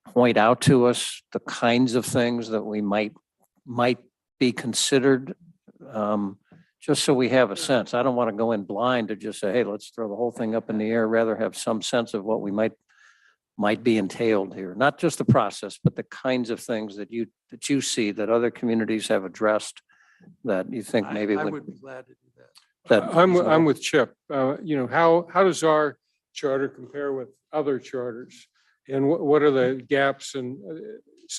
Speaker 10: point out to us the kinds of things that we might be considered, just so we have a sense? I don't want to go in blind to just say, hey, let's throw the whole thing up in the air. Rather have some sense of what we might be entailed here. Not just the process, but the kinds of things that you see that other communities have addressed that you think maybe
Speaker 15: I
Speaker 10: would.
Speaker 15: would be glad to do that.
Speaker 9: I'm with Chip. How does our charter compare with other charters? And what are the gaps? And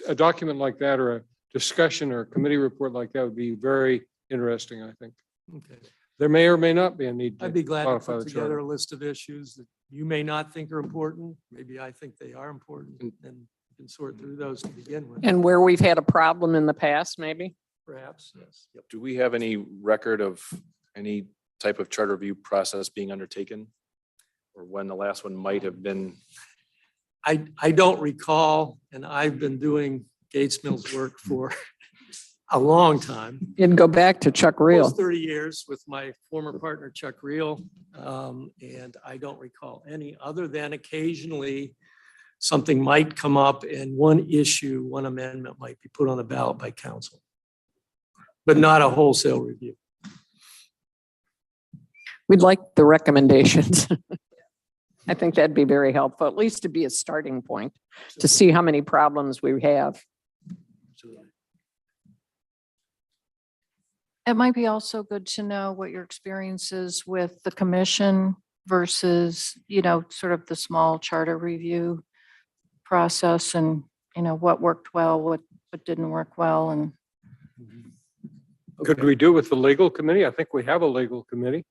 Speaker 9: a document like that, or a discussion or a committee report like that would be very interesting, I think.
Speaker 15: Okay.
Speaker 9: There may or may not be a need to
Speaker 15: I'd be glad to
Speaker 9: modify
Speaker 15: put
Speaker 9: the
Speaker 15: together
Speaker 9: charter.
Speaker 15: a list of issues that you may not think are important. Maybe I think they are important, and you can sort through those to begin with,
Speaker 1: And where we've had a problem in the past, maybe?
Speaker 15: perhaps, yes.
Speaker 6: Do we have any record of any type of charter review process being undertaken? Or when the last one might have been?
Speaker 15: I don't recall, and I've been doing Gates Mills work for a long time.
Speaker 1: You'd go back to Chuck Reel.
Speaker 15: Almost 30 years with my former partner Chuck Reel. And I don't recall any, other than occasionally something might come up and one issue, one amendment might be put on the ballot by council, but not a wholesale review.
Speaker 1: We'd like the recommendations. I think that'd be very helpful, at least to be a starting point, to see how many problems we have.
Speaker 7: It might be also good to know what your experience is with the commission versus, sort of the small charter review process and, what worked well, what didn't work well. And
Speaker 9: Could we do with the legal committee? I think we have a legal committee.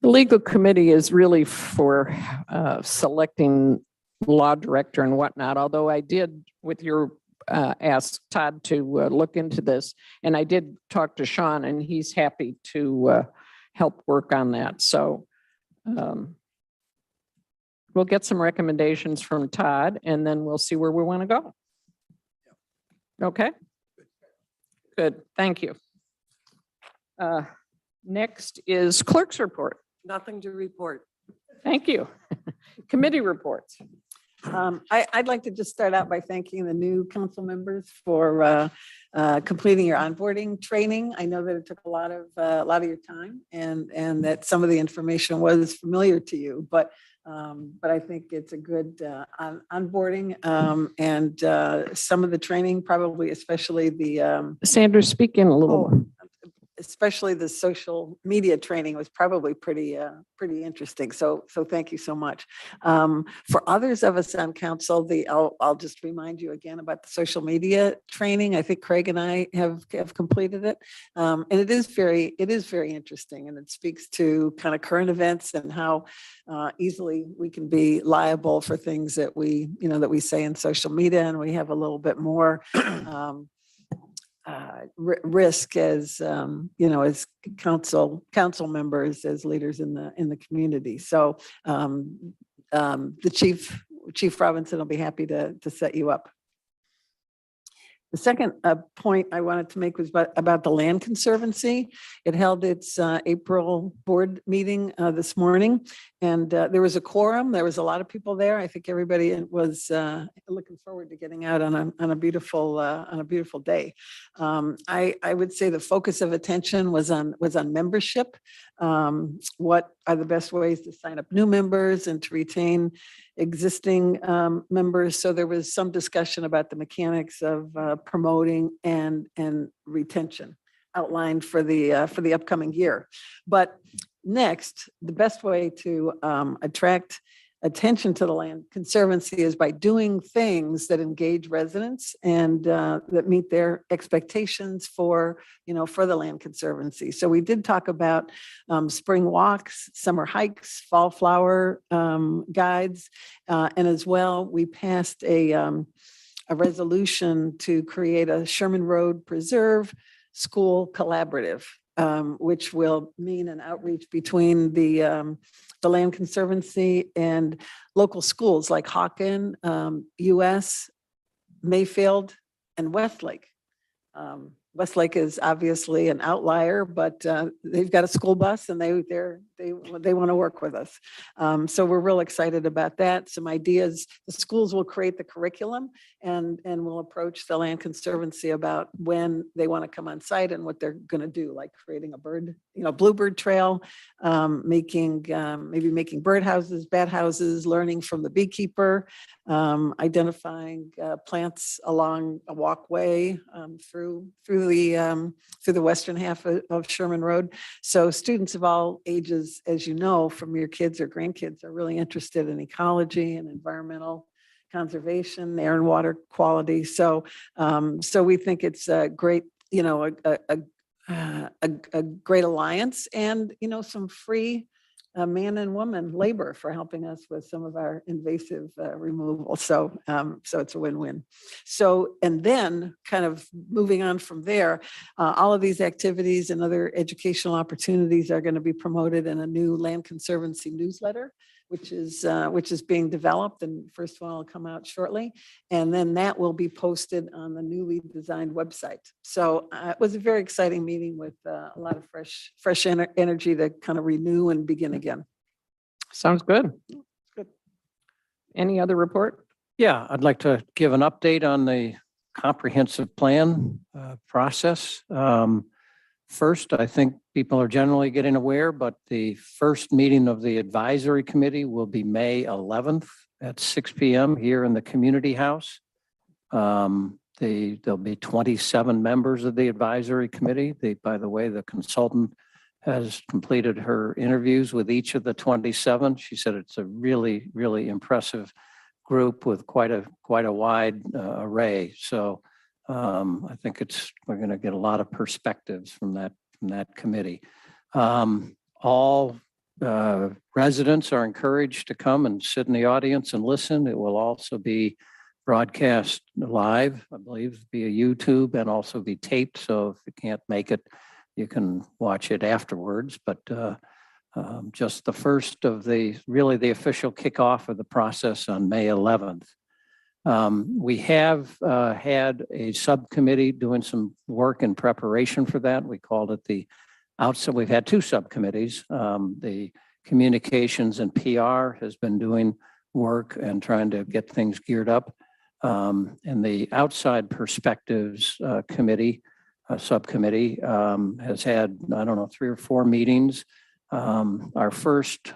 Speaker 1: The legal committee is really for selecting law director and whatnot, although I did, with your ask Todd to look into this, and I did talk to Sean, and he's happy to help work on that. So we'll get some recommendations from Todd, and then we'll see where we want to go. Okay? Good, thank you. Next is clerk's report.
Speaker 2: Nothing to report.
Speaker 1: Thank you. Committee reports.
Speaker 5: I'd like to just start out by thanking the new council members for completing your onboarding training. I know that it took a lot of your time and that some of the information was familiar to you, but I think it's a good onboarding and some of the training, probably especially the
Speaker 1: Sandra, speak in a little more.
Speaker 5: especially the social media training was probably pretty interesting. So thank you so much. For others of us on council, I'll just remind you again about the social media training. I think Craig and I have completed it. And it is very interesting, and it speaks to kind of current events and how easily we can be liable for things that we say in social media, and we have a little bit more risk as as council members, as leaders in the community. So the Chief Robinson will be happy to set you up. The second point I wanted to make was about the Land Conservancy. It held its April board meeting this morning, and there was a quorum. There was a lot of people there. I think everybody was looking forward to getting out on a beautiful day. I would say the focus of attention was on membership. What are the best ways to sign up new members and to retain existing members? So there was some discussion about the mechanics of promoting and retention outlined for the upcoming year. But next, the best way to attract attention to the Land Conservancy is by doing things that engage residents and that meet their expectations for the Land Conservancy. So we did talk about spring walks, summer hikes, fall flower guides, and as well, we passed a resolution to create a Sherman Road Preserve School Collaborative, which will mean an outreach between the Land Conservancy and local schools like Hawken, US, Mayfield, and Westlake. Westlake is obviously an outlier, but they've got a school bus and they want to work with us. So we're real excited about that. Some ideas, the schools will create the curriculum and will approach the Land Conservancy about when they want to come on site and what they're going to do, like creating a bluebird trail, maybe making bird houses, bat houses, learning from the beekeeper, identifying plants along a walkway through the western half of Sherman Road. So students of all ages, as you know, from your kids or grandkids, are really interested in ecology and environmental conservation, air and water quality. So we think it's a great, a great alliance, and some free man and woman labor for helping us with some of our invasive removal. So it's a win-win. So, and then kind of moving on from there, all of these activities and other educational opportunities are going to be promoted in a new Land Conservancy newsletter, which is being developed, and first one will come out shortly. And then that will be posted on the newly designed website. So it was a very exciting meeting with a lot of fresh energy to kind of renew and begin again.
Speaker 1: Sounds good. Good. Any other report?
Speaker 10: Yeah, I'd like to give an update on the comprehensive plan process. First, I think people are generally getting aware, but the first meeting of the advisory committee will be May 11th at 6 p.m. here in the community house. There'll be 27 members of the advisory committee. By the way, the consultant has completed her interviews with each of the 27. She said it's a really, really impressive group with quite a wide array. So I think we're going to get a lot of perspectives from that committee. All residents are encouraged to come and sit in the audience and listen. It will also be broadcast live, I believe, via YouTube, and also be taped. So if you can't make it, you can watch it afterwards. But just the first of the official kickoff of the process on May 11th. We have had a subcommittee doing some work in preparation for that. We called it the outside. We've had two subcommittees. The communications and PR has been doing work and trying to get things geared up. And the outside perspectives committee, subcommittee, has had, I don't know, 3 or 4 meetings. Our first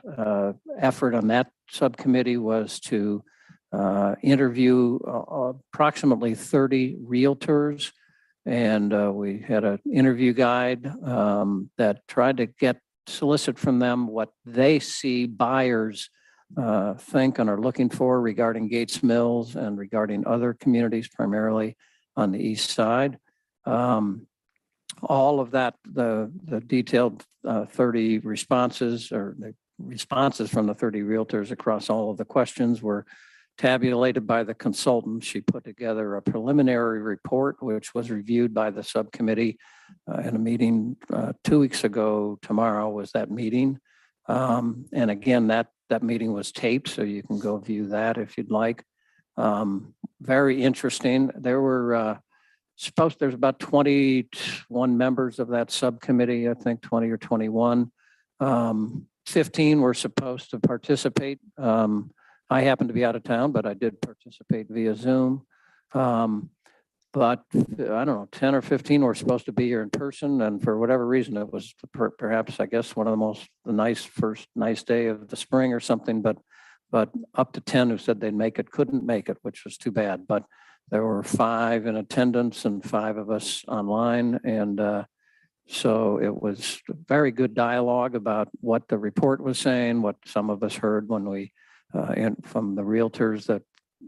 Speaker 10: effort on that subcommittee was to interview approximately 30 realtors. And we had an interview guide that tried to solicit from them what they see buyers think and are looking for regarding Gates Mills and regarding other communities, primarily on the east side. All of that, the detailed 30 responses, or the responses from the 30 realtors across all of the questions, were tabulated by the consultant. She put together a preliminary report, which was reviewed by the subcommittee in a meeting 2 weeks ago. Tomorrow was that meeting. And again, that meeting was taped, so you can go view that if you'd like. Very interesting. There's about 21 members of that subcommittee, I think 20 or 21. 15 were supposed to participate. I happened to be out of town, but I did participate via Zoom. But I don't know, 10 or 15 were supposed to be here in person, and for whatever reason, it was perhaps, I guess, one of the first nice day of the spring or something. But up to 10 who said they'd make it couldn't make it, which was too bad. But there were 5 in attendance and 5 of us online, and so it was very good dialogue about what the report was saying, what some of us heard when we from the realtors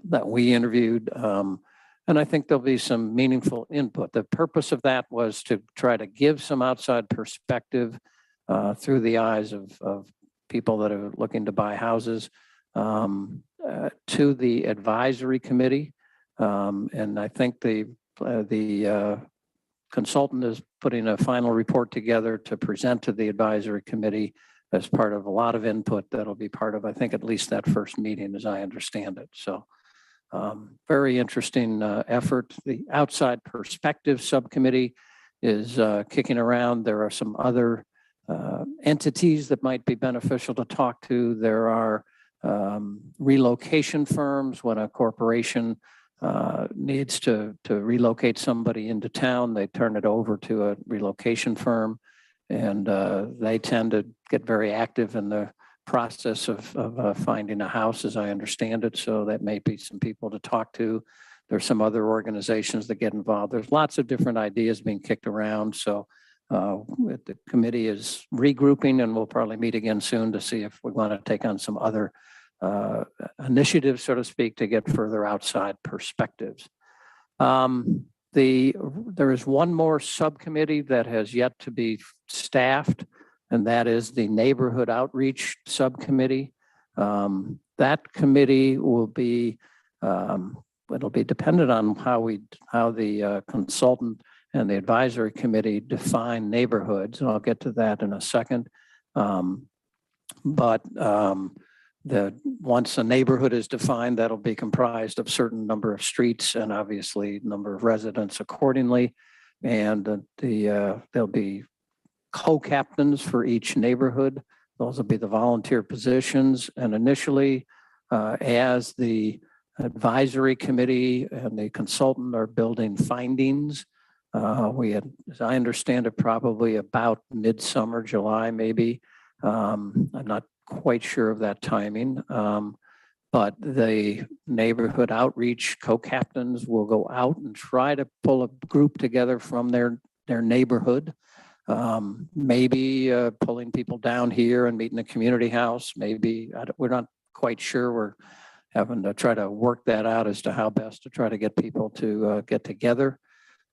Speaker 10: that we interviewed. And I think there'll be some meaningful input. The purpose of that was to try to give some outside perspective through the eyes of people that are looking to buy houses to the advisory committee. And I think the consultant is putting a final report together to present to the advisory committee as part of a lot of input that'll be part of, I think, at least that first meeting, as I understand it. So very interesting effort. The outside perspective subcommittee is kicking around. There are some other entities that might be beneficial to talk to. There are relocation firms. When a corporation needs to relocate somebody into town, they turn it over to a relocation firm, and they tend to get very active in the process of finding a house, as I understand it. So that may be some people to talk to. There's some other organizations that get involved. There's lots of different ideas being kicked around. So the committee is regrouping, and we'll probably meet again soon to see if we want to take on some other initiatives, so to speak, to get further outside perspectives. There is one more subcommittee that has yet to be staffed, and that is the Neighborhood Outreach Subcommittee. That committee will be, it'll be dependent on how the consultant and the advisory committee define neighborhoods, and I'll get to that in a second. Once a neighborhood is defined, that'll be comprised of certain number of streets and obviously number of residents accordingly. And there'll be co-captains for each neighborhood. Those will be the volunteer positions. And initially, as the advisory committee and the consultant are building findings. We had, as I understand it, probably about midsummer, July, maybe. I'm not quite sure of that timing. But the neighborhood outreach co-captains will go out and try to pull a group together from their neighborhood. Maybe pulling people down here and meeting the community house. Maybe, we're not quite sure. We're having to try to work that out as to how best to try to get people to get together.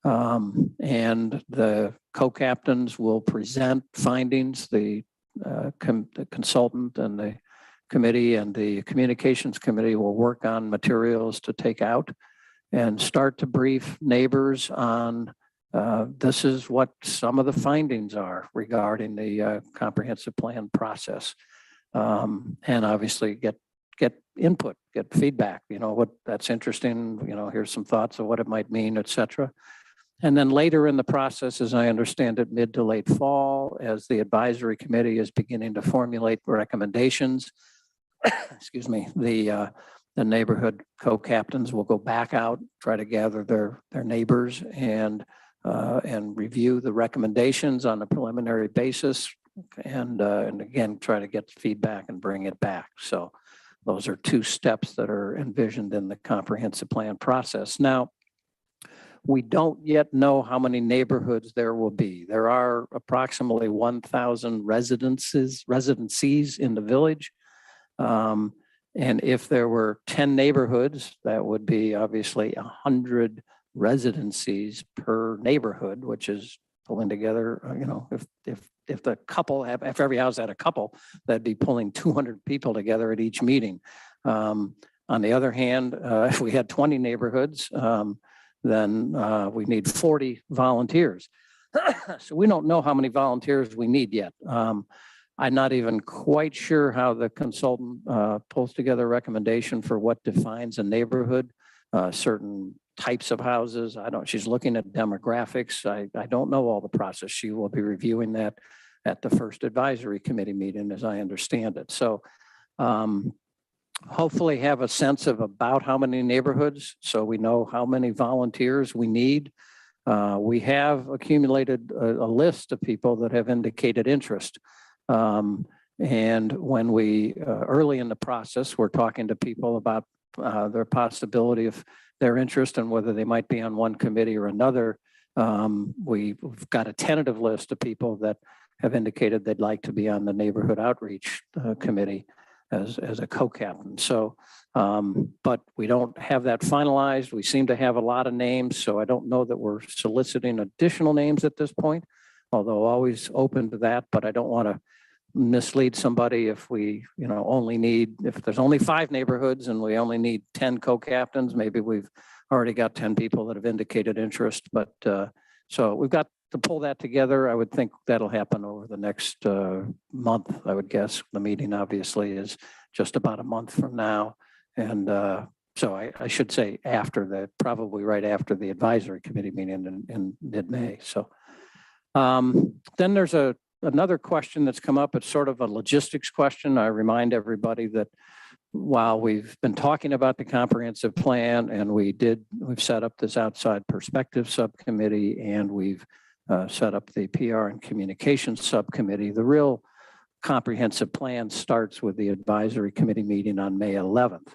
Speaker 10: And the co-captains will present findings. The consultant and the committee and the communications committee will work on materials to take out and start to brief neighbors on this is what some of the findings are regarding the comprehensive plan process. And obviously get input, get feedback, what that's interesting, here's some thoughts of what it might mean, et cetera. And then later in the process, as I understand it, mid to late fall, as the advisory committee is beginning to formulate recommendations, excuse me, the neighborhood co-captains will go back out, try to gather their neighbors and review the recommendations on a preliminary basis, and again, try to get feedback and bring it back. So those are two steps that are envisioned in the comprehensive plan process. Now, we don't yet know how many neighborhoods there will be. There are approximately 1,000 residencies in the village. And if there were 10 neighborhoods, that would be obviously 100 residencies per neighborhood, which is pulling together, if the couple, if every house had a couple, that'd be pulling 200 people together at each meeting. On the other hand, if we had 20 neighborhoods, then we need 40 volunteers. So we don't know how many volunteers we need yet. I'm not even quite sure how the consultant pulls together a recommendation for what defines a neighborhood, certain types of houses. She's looking at demographics. I don't know all the process. She will be reviewing that at the first advisory committee meeting, as I understand it. So hopefully have a sense of about how many neighborhoods, so we know how many volunteers we need. We have accumulated a list of people that have indicated interest. And when we, early in the process, we're talking to people about their possibility of their interest and whether they might be on one committee or another. We've got a tentative list of people that have indicated they'd like to be on the neighborhood outreach committee as a co-captain. So, but we don't have that finalized. We seem to have a lot of names, so I don't know that we're soliciting additional names at this point, although always open to that, but I don't want to mislead somebody if we, only need, if there's only 5 neighborhoods and we only need 10 co-captains, maybe we've already got 10 people that have indicated interest, but so we've got to pull that together. I would think that'll happen over the next month, I would guess. The meeting obviously is just about a month from now. And so I should say after that, probably right after the advisory committee meeting in mid-May. So then there's another question that's come up. It's sort of a logistics question. I remind everybody that while we've been talking about the comprehensive plan and we've set up this outside perspective subcommittee and we've set up the PR and communications subcommittee, the real comprehensive plan starts with the advisory committee meeting on May 11th.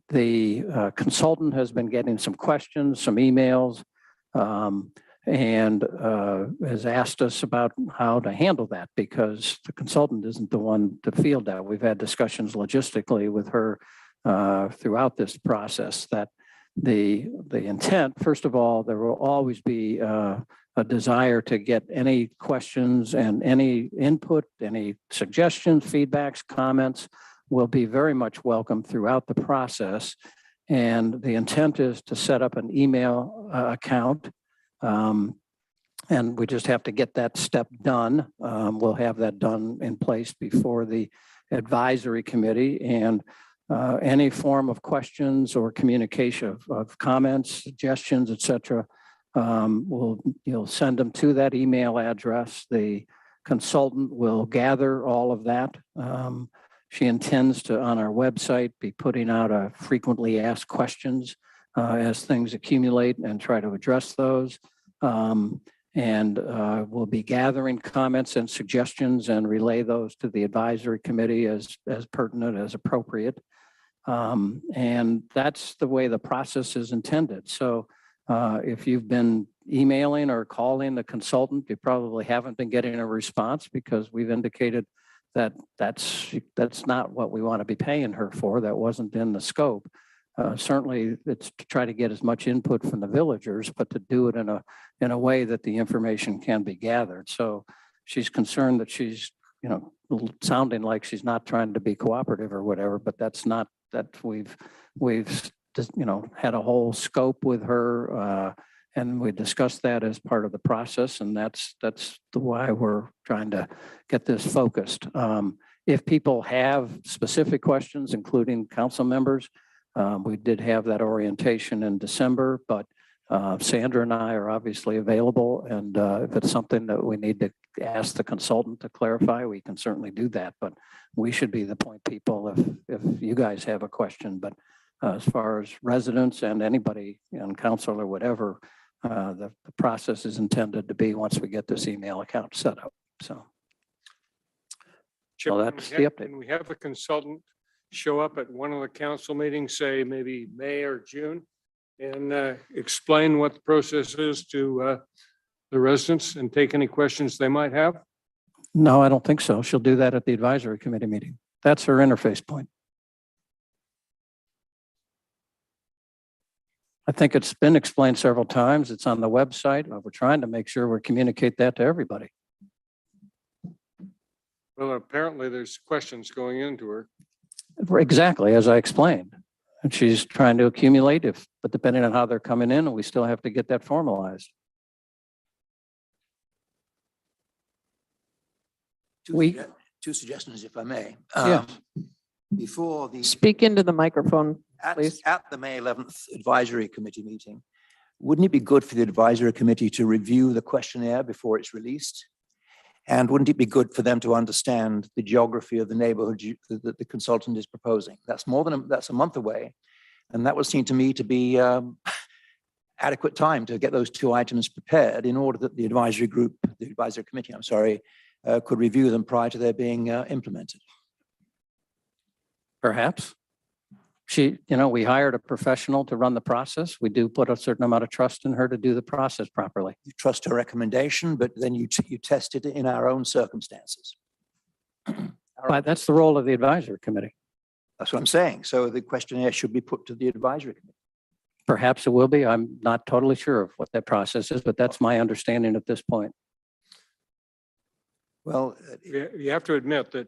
Speaker 10: The consultant has been getting some questions, some emails, and has asked us about how to handle that because the consultant isn't the one to field that. We've had discussions logistically with her throughout this process that the intent, first of all, there will always be a desire to get any questions and any input, any suggestions, feedbacks, comments will be very much welcome throughout the process. And the intent is to set up an email account. And we just have to get that step done. We'll have that done in place before the advisory committee, and any form of questions or communication of comments, suggestions, et cetera, you'll send them to that email address. The consultant will gather all of that. She intends to, on our website, be putting out a frequently asked questions as things accumulate and try to address those. And we'll be gathering comments and suggestions and relay those to the advisory committee as pertinent, as appropriate. And that's the way the process is intended. So if you've been emailing or calling the consultant, you probably haven't been getting a response because we've indicated that that's not what we want to be paying her for. That wasn't in the scope. Certainly, it's to try to get as much input from the villagers, but to do it in a way that the information can be gathered. So she's concerned that she's, sounding like she's not trying to be cooperative or whatever, but that's not, that we've just, had a whole scope with her, and we discussed that as part of the process, and that's why we're trying to get this focused. If people have specific questions, including council members, we did have that orientation in December, but Sandra and I are obviously available, and if it's something that we need to ask the consultant to clarify, we can certainly do that, but we should be the point people if you guys have a question. But as far as residents and anybody on council or whatever, the process is intended to be once we get this email account set up. So
Speaker 9: Chip,
Speaker 10: that's the update.
Speaker 9: Can we have a consultant show up at one of the council meetings, say maybe May or June, and explain what the process is to the residents and take any questions they might have?
Speaker 10: No, I don't think so. She'll do that at the advisory committee meeting. That's her interface point. I think it's been explained several times. It's on the website. We're trying to make sure we communicate that to everybody.
Speaker 9: Well, apparently there's questions going into her.
Speaker 10: Exactly, as I explained. And she's trying to accumulate but depending on how they're coming in, we still have to get that formalized.
Speaker 3: Two suggestions, if I may.
Speaker 10: Yes.
Speaker 3: Before the.
Speaker 1: Speak into the microphone, please.
Speaker 3: At the May 11th advisory committee meeting, wouldn't it be good for the advisory committee to review the questionnaire before it's released? And wouldn't it be good for them to understand the geography of the neighborhood that the consultant is proposing? That's that's a month away. And that would seem to me to be adequate time to get those two items prepared in order that the advisory committee, could review them prior to their being implemented.
Speaker 10: Perhaps. We hired a professional to run the process. We do put a certain amount of trust in her to do the process properly.
Speaker 3: You trust her recommendation, but then you test it in our own circumstances.
Speaker 10: But that's the role of the advisory committee.
Speaker 3: That's what I'm saying. So the questionnaire should be put to the advisory committee.
Speaker 10: Perhaps it will be. I'm not totally sure of what that process is, but that's my understanding at this point.
Speaker 3: Well,
Speaker 9: You have to admit that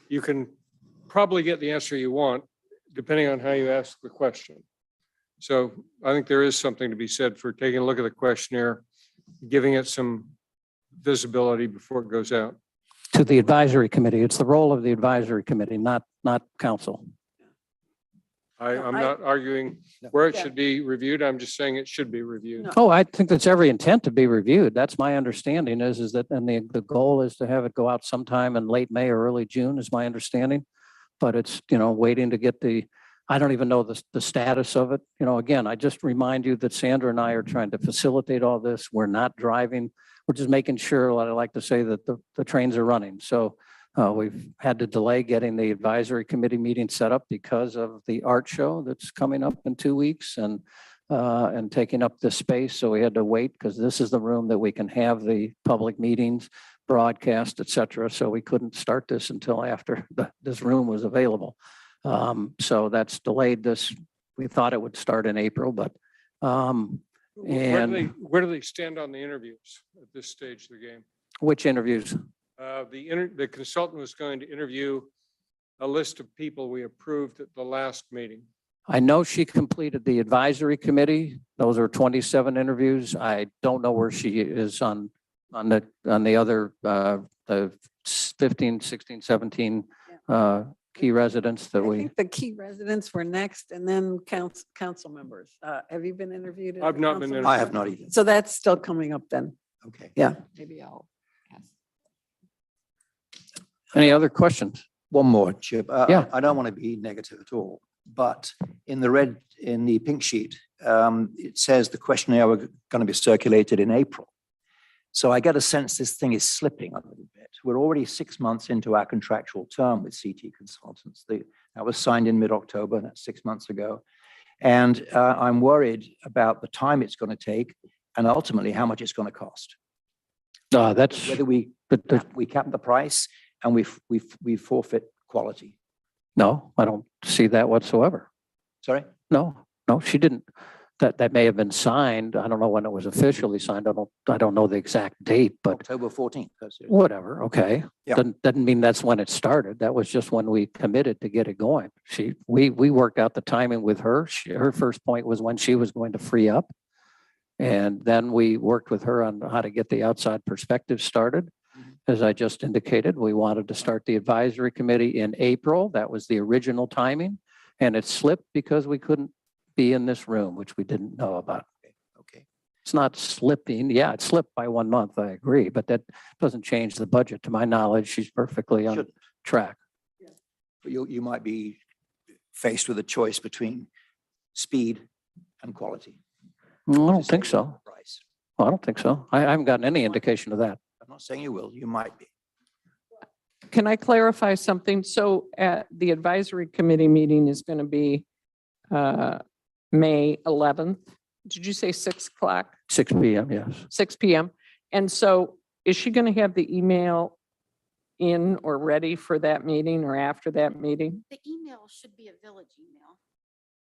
Speaker 9: you can probably get the answer you want depending on how you ask the question. So I think there is something to be said for taking a look at the questionnaire, giving it some visibility before it goes out.
Speaker 10: To the advisory committee. It's the role of the advisory committee, not council.
Speaker 9: I'm not arguing where it should be reviewed. I'm just saying it should be reviewed.
Speaker 10: Oh, I think that's every intent to be reviewed. That's my understanding is that, and the goal is to have it go out sometime in late May or early June is my understanding. But it's, waiting to get I don't even know the status of it. Again, I just remind you that Sandra and I are trying to facilitate all this. We're not driving. We're just making sure, what I like to say, that the trains are running. So we've had to delay getting the advisory committee meeting set up because of the art show that's coming up in 2 weeks and taking up this space. So we had to wait because this is the room that we can have the public meetings, broadcast, et cetera. So we couldn't start this until after this room was available. So that's delayed this. We thought it would start in April, but
Speaker 9: Where do they stand on the interviews at this stage of the game?
Speaker 10: which interviews?
Speaker 9: The consultant was going to interview a list of people we approved at the last meeting.
Speaker 10: I know she completed the advisory committee. Those are 27 interviews. I don't know where she is on the other, the 15, 16, 17 key residents that
Speaker 5: I
Speaker 10: we.
Speaker 5: think the key residents were next and then council members. Have you been interviewed? as
Speaker 9: I've
Speaker 5: a
Speaker 9: not been
Speaker 5: council
Speaker 9: interviewed.
Speaker 3: I
Speaker 5: member?
Speaker 3: have not either.
Speaker 5: So that's still coming up then.
Speaker 3: Okay.
Speaker 5: Yeah.
Speaker 7: Maybe I'll ask.
Speaker 10: Any other questions?
Speaker 3: One more, Chip.
Speaker 10: Yeah.
Speaker 3: I don't want to be negative at all, but in the pink sheet, it says the questionnaire were going to be circulated in April. So I get a sense this thing is slipping a little bit. We're already 6 months into our contractual term with CT Consultants. That was signed in mid-October, that's 6 months ago. And I'm worried about the time it's going to take and ultimately how much it's going to cost.
Speaker 10: That's,
Speaker 3: Whether we cap the price and we forfeit quality.
Speaker 10: no, I don't see that whatsoever.
Speaker 3: Sorry?
Speaker 10: No, she didn't. That may have been signed. I don't know when it was officially signed. I don't know the exact date, but
Speaker 3: October 14th. That's it.
Speaker 10: whatever, okay.
Speaker 3: Yeah.
Speaker 10: Doesn't mean that's when it started. That was just when we committed to get it going. We worked out the timing with her. Her first point was when she was going to free up. And then we worked with her on how to get the outside perspective started. As I just indicated, we wanted to start the advisory committee in April. That was the original timing. And it slipped because we couldn't be in this room, which we didn't know about.
Speaker 3: Okay.
Speaker 10: It's not slipping. Yeah, it slipped by 1 month, I agree, but that doesn't change the budget. To my knowledge, she's perfectly on
Speaker 3: Shouldn't.
Speaker 10: track.
Speaker 3: But you might be faced with a choice between speed and quality.
Speaker 10: I don't think so.
Speaker 3: Price.
Speaker 10: I don't think so. I haven't gotten any indication of that.
Speaker 3: I'm not saying you will, you might be.
Speaker 1: Can I clarify something? So at the advisory committee meeting is going to be May 11th. Did you say 6 o'clock?
Speaker 10: 6 p.m., yes.
Speaker 1: 6 p.m. And so is she going to have the email in or ready for that meeting or after that meeting?
Speaker 4: The email should be a village email.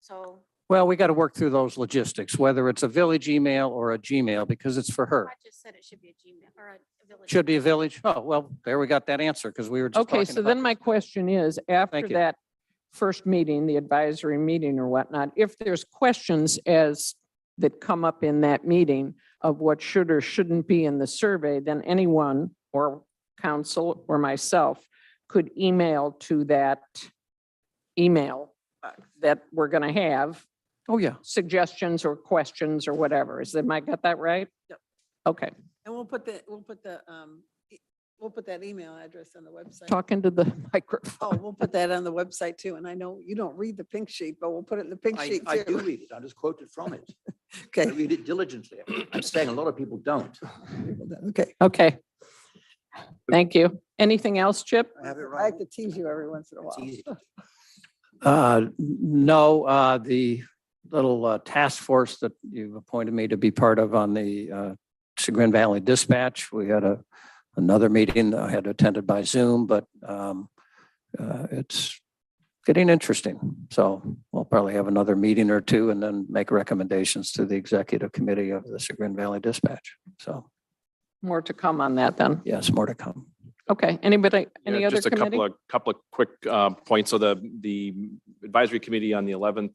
Speaker 4: So
Speaker 10: Well, we got to work through those logistics, whether it's a village email or a Gmail, because it's for her.
Speaker 4: I just said it should be a Gmail or a village.
Speaker 10: Should be a village? Oh, well, there we got that answer because we were just
Speaker 1: Okay,
Speaker 10: talking
Speaker 1: so
Speaker 10: about
Speaker 1: then my question is, after
Speaker 10: Thank you.
Speaker 1: that first meeting, the advisory meeting or whatnot, if there's questions that come up in that meeting of what should or shouldn't be in the survey, then anyone or council or myself could email to that email that we're going to have
Speaker 10: Oh, yeah.
Speaker 1: suggestions or questions or whatever. Am I got that right?
Speaker 5: Yep.
Speaker 1: Okay,
Speaker 5: And we'll put that email address on the website.
Speaker 1: talking to the microphone.
Speaker 5: Oh, we'll put that on the website too. And I know you don't read the pink sheet, but we'll put it in the pink sheet
Speaker 3: I do
Speaker 5: too.
Speaker 3: read it, I just quoted from it. I
Speaker 5: Okay,
Speaker 3: read it diligently. I'm saying a lot of people don't.
Speaker 5: okay.
Speaker 1: Okay. Thank you. Anything else, Chip?
Speaker 3: I have it
Speaker 5: I
Speaker 3: right.
Speaker 5: like to tease you every once in a
Speaker 3: It's
Speaker 5: while.
Speaker 3: easy.
Speaker 10: No, the little task force that you've appointed me to be part of on the Chagrin Valley Dispatch, we had another meeting I had attended by Zoom, but it's getting interesting. So we'll probably have another meeting or two and then make recommendations to the executive committee of the Chagrin Valley Dispatch. So
Speaker 1: More to come on that then.
Speaker 10: yes, more to come.
Speaker 1: Okay, anybody,
Speaker 6: Yeah,
Speaker 1: any other
Speaker 6: just a
Speaker 1: committee?
Speaker 6: couple of quick points. So the advisory committee on the 11th,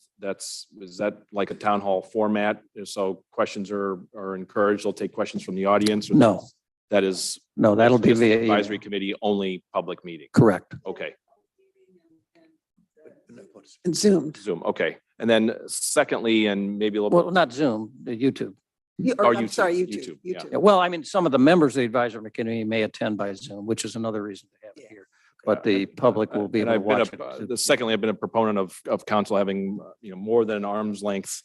Speaker 6: is that like a town hall format? So questions are encouraged. They'll take questions from the audience? Or
Speaker 10: No,
Speaker 6: That is.
Speaker 10: no, that'll be
Speaker 6: just the
Speaker 10: via
Speaker 6: Advisory
Speaker 10: email.
Speaker 6: committee only public meeting.
Speaker 10: Correct.
Speaker 6: Okay,
Speaker 5: And zoomed.
Speaker 6: Zoom, okay. And then secondly, and maybe a little
Speaker 10: Well,
Speaker 6: bit.
Speaker 10: not Zoom, the YouTube.
Speaker 6: Oh,
Speaker 5: I'm
Speaker 6: YouTube,
Speaker 5: sorry,
Speaker 6: YouTube,
Speaker 5: YouTube,
Speaker 6: yeah.
Speaker 10: Yeah,
Speaker 5: YouTube.
Speaker 10: well, I mean, some of the members of the advisory committee may attend by Zoom, which is another reason to have it here. But the public will be
Speaker 6: And
Speaker 10: able to
Speaker 6: I've been
Speaker 10: watch it.
Speaker 6: secondly, I've been a proponent of council having, more than an arm's length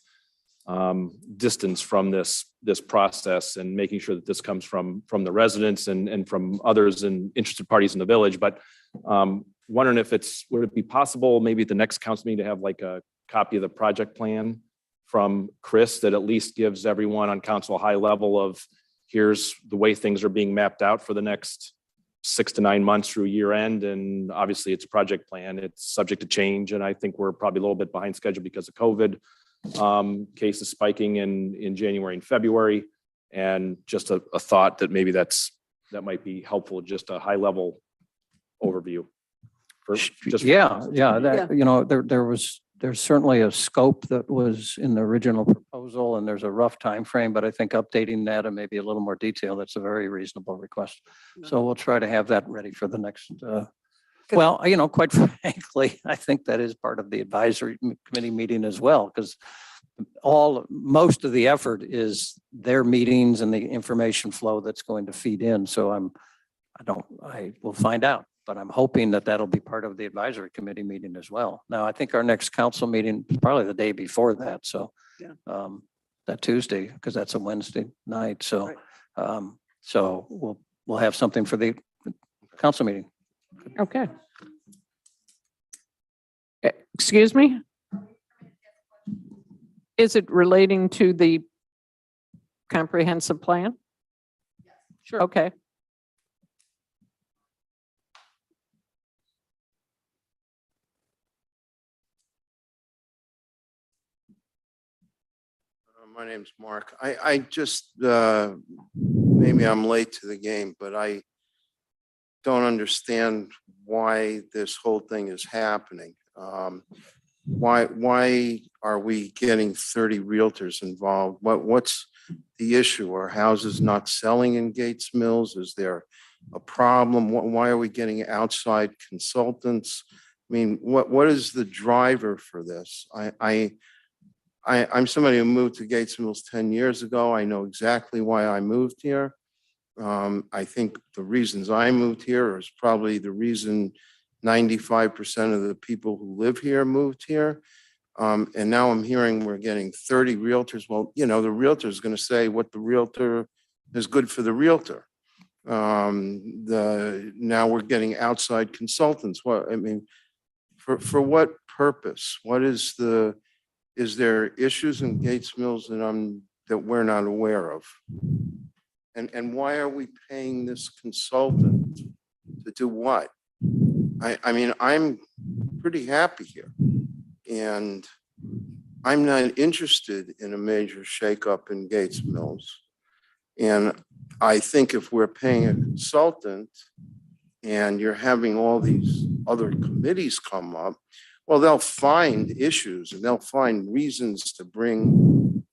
Speaker 6: distance from this process and making sure that this comes from the residents and from others and interested parties in the village. But wondering if would it be possible maybe at the next council meeting to have like a copy of the project plan from Chris that at least gives everyone on council a high level of here's the way things are being mapped out for the next 6 to 9 months through year end. And obviously it's a project plan. It's subject to change. And I think we're probably a little bit behind schedule because of COVID. Cases spiking in January and February. And just a thought that maybe that might be helpful, just a high level overview.
Speaker 10: Yeah, there's certainly a scope that was in the original proposal and there's a rough time frame, but I think updating that and maybe a little more detail, that's a very reasonable request. So we'll try to have that ready for the next, well, quite frankly, I think that is part of the advisory committee meeting as well, because most of the effort is their meetings and the information flow that's going to feed in. So I will find out. but I'm hoping that that'll be part of the advisory committee meeting as well. Now, I think our next council meeting is probably the day before that, so
Speaker 5: Yeah.
Speaker 10: that Tuesday, because that's a Wednesday night, so
Speaker 5: Right.
Speaker 10: so we'll have something for the council meeting.
Speaker 1: Okay. Excuse me? Is it relating to the comprehensive plan? Sure. Okay.
Speaker 16: My name's Mark. I just, maybe I'm late to the game, but I don't understand why this whole thing is happening. Why are we getting 30 realtors involved? What's the issue? Are houses not selling in Gates Mills? Is there a problem? Why are we getting outside consultants? I mean, what is the driver for this? I'm somebody who moved to Gates Mills 10 years ago. I know exactly why I moved here. I think the reasons I moved here is probably the reason 95% of the people who live here moved here. And now I'm hearing we're getting 30 realtors. Well, you know, the realtor is going to say what the realtor is good for the realtor. Now we're getting outside consultants. What, I mean, for what purpose? Is there issues in Gates Mills that we're not aware of? And why are we paying this consultant to do what? I mean, I'm pretty happy here, and I'm not interested in a major shakeup in Gates Mills. And I think if we're paying a consultant and you're having all these other committees come up, well, they'll find issues and they'll find reasons to bring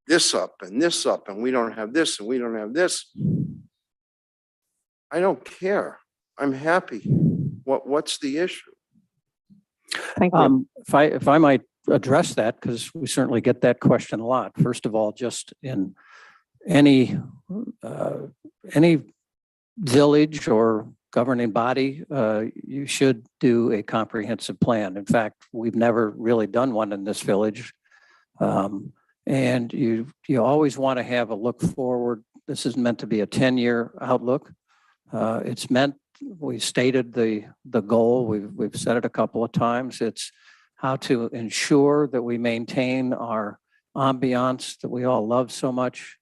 Speaker 16: this up, and we don't have this, and we don't have this. I don't care. I'm happy here. What's the issue?
Speaker 1: Thank you.
Speaker 10: If I might address that, because we certainly get that question a lot. First of all, just in any village or governing body, you should do a comprehensive plan. In fact, we've never really done one in this village. And you always want to have a look forward. This is meant to be a 10-year outlook. It's meant, we stated the goal, we've said it a couple of times. It's how to ensure that we maintain our ambiance that we all love so much,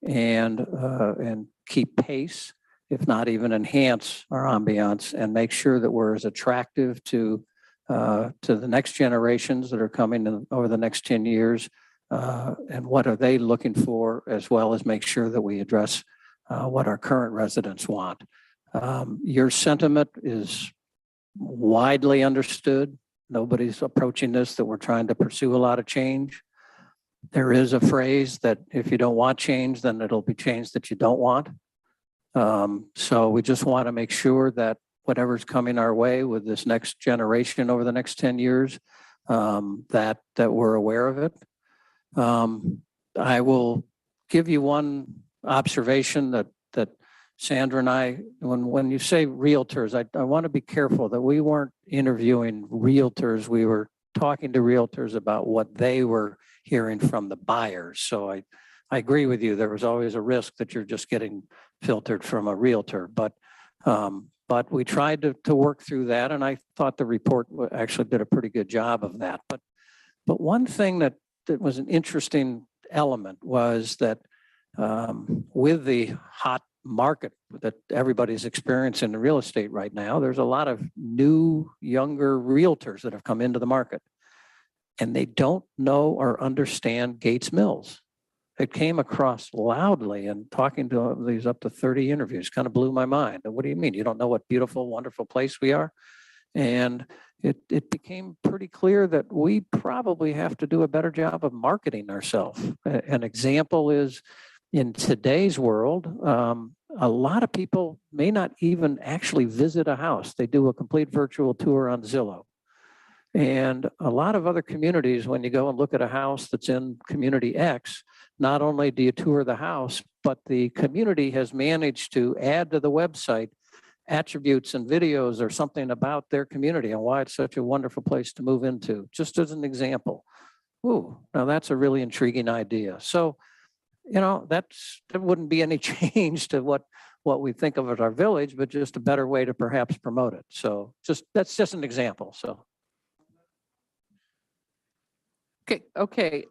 Speaker 10: and keep pace, if not even enhance our ambiance, and make sure that we're as attractive to the next generations that are coming over the next 10 years. And what are they looking for, as well as make sure that we address what our current residents want. Your sentiment is widely understood. Nobody's approaching this that we're trying to pursue a lot of change. There is a phrase that if you don't want change, then it'll be change that you don't want. So we just want to make sure that whatever's coming our way with this next generation over the next 10 years, that we're aware of it. I will give you one observation that Sandra and I, when you say realtors, I want to be careful that we weren't interviewing realtors. We were talking to realtors about what they were hearing from the buyers. So I agree with you. There was always a risk that you're just getting filtered from a realtor, but we tried to work through that, and I thought the report actually did a pretty good job of that. But one thing that was an interesting element was that with the hot market that everybody's experiencing in real estate right now, there's a lot of new, younger realtors that have come into the market, and they don't know or understand Gates Mills. It came across loudly, and talking to these up to 30 interviews kind of blew my mind. What do you mean? You don't know what beautiful, wonderful place we are? And it became pretty clear that we probably have to do a better job of marketing ourselves. An example is, in today's world, a lot of people may not even actually visit a house. They do a complete virtual tour on Zillow. And a lot of other communities, when you go and look at a house that's in community X, not only do you tour the house, but the community has managed to add to the website attributes and videos or something about their community and why it's such a wonderful place to move into, just as an example. Ooh, now that's a really intriguing idea. So, you know, there wouldn't be any change to what we think of as our village, but just a better way to perhaps promote it. So that's just an example. So.
Speaker 1: Okay.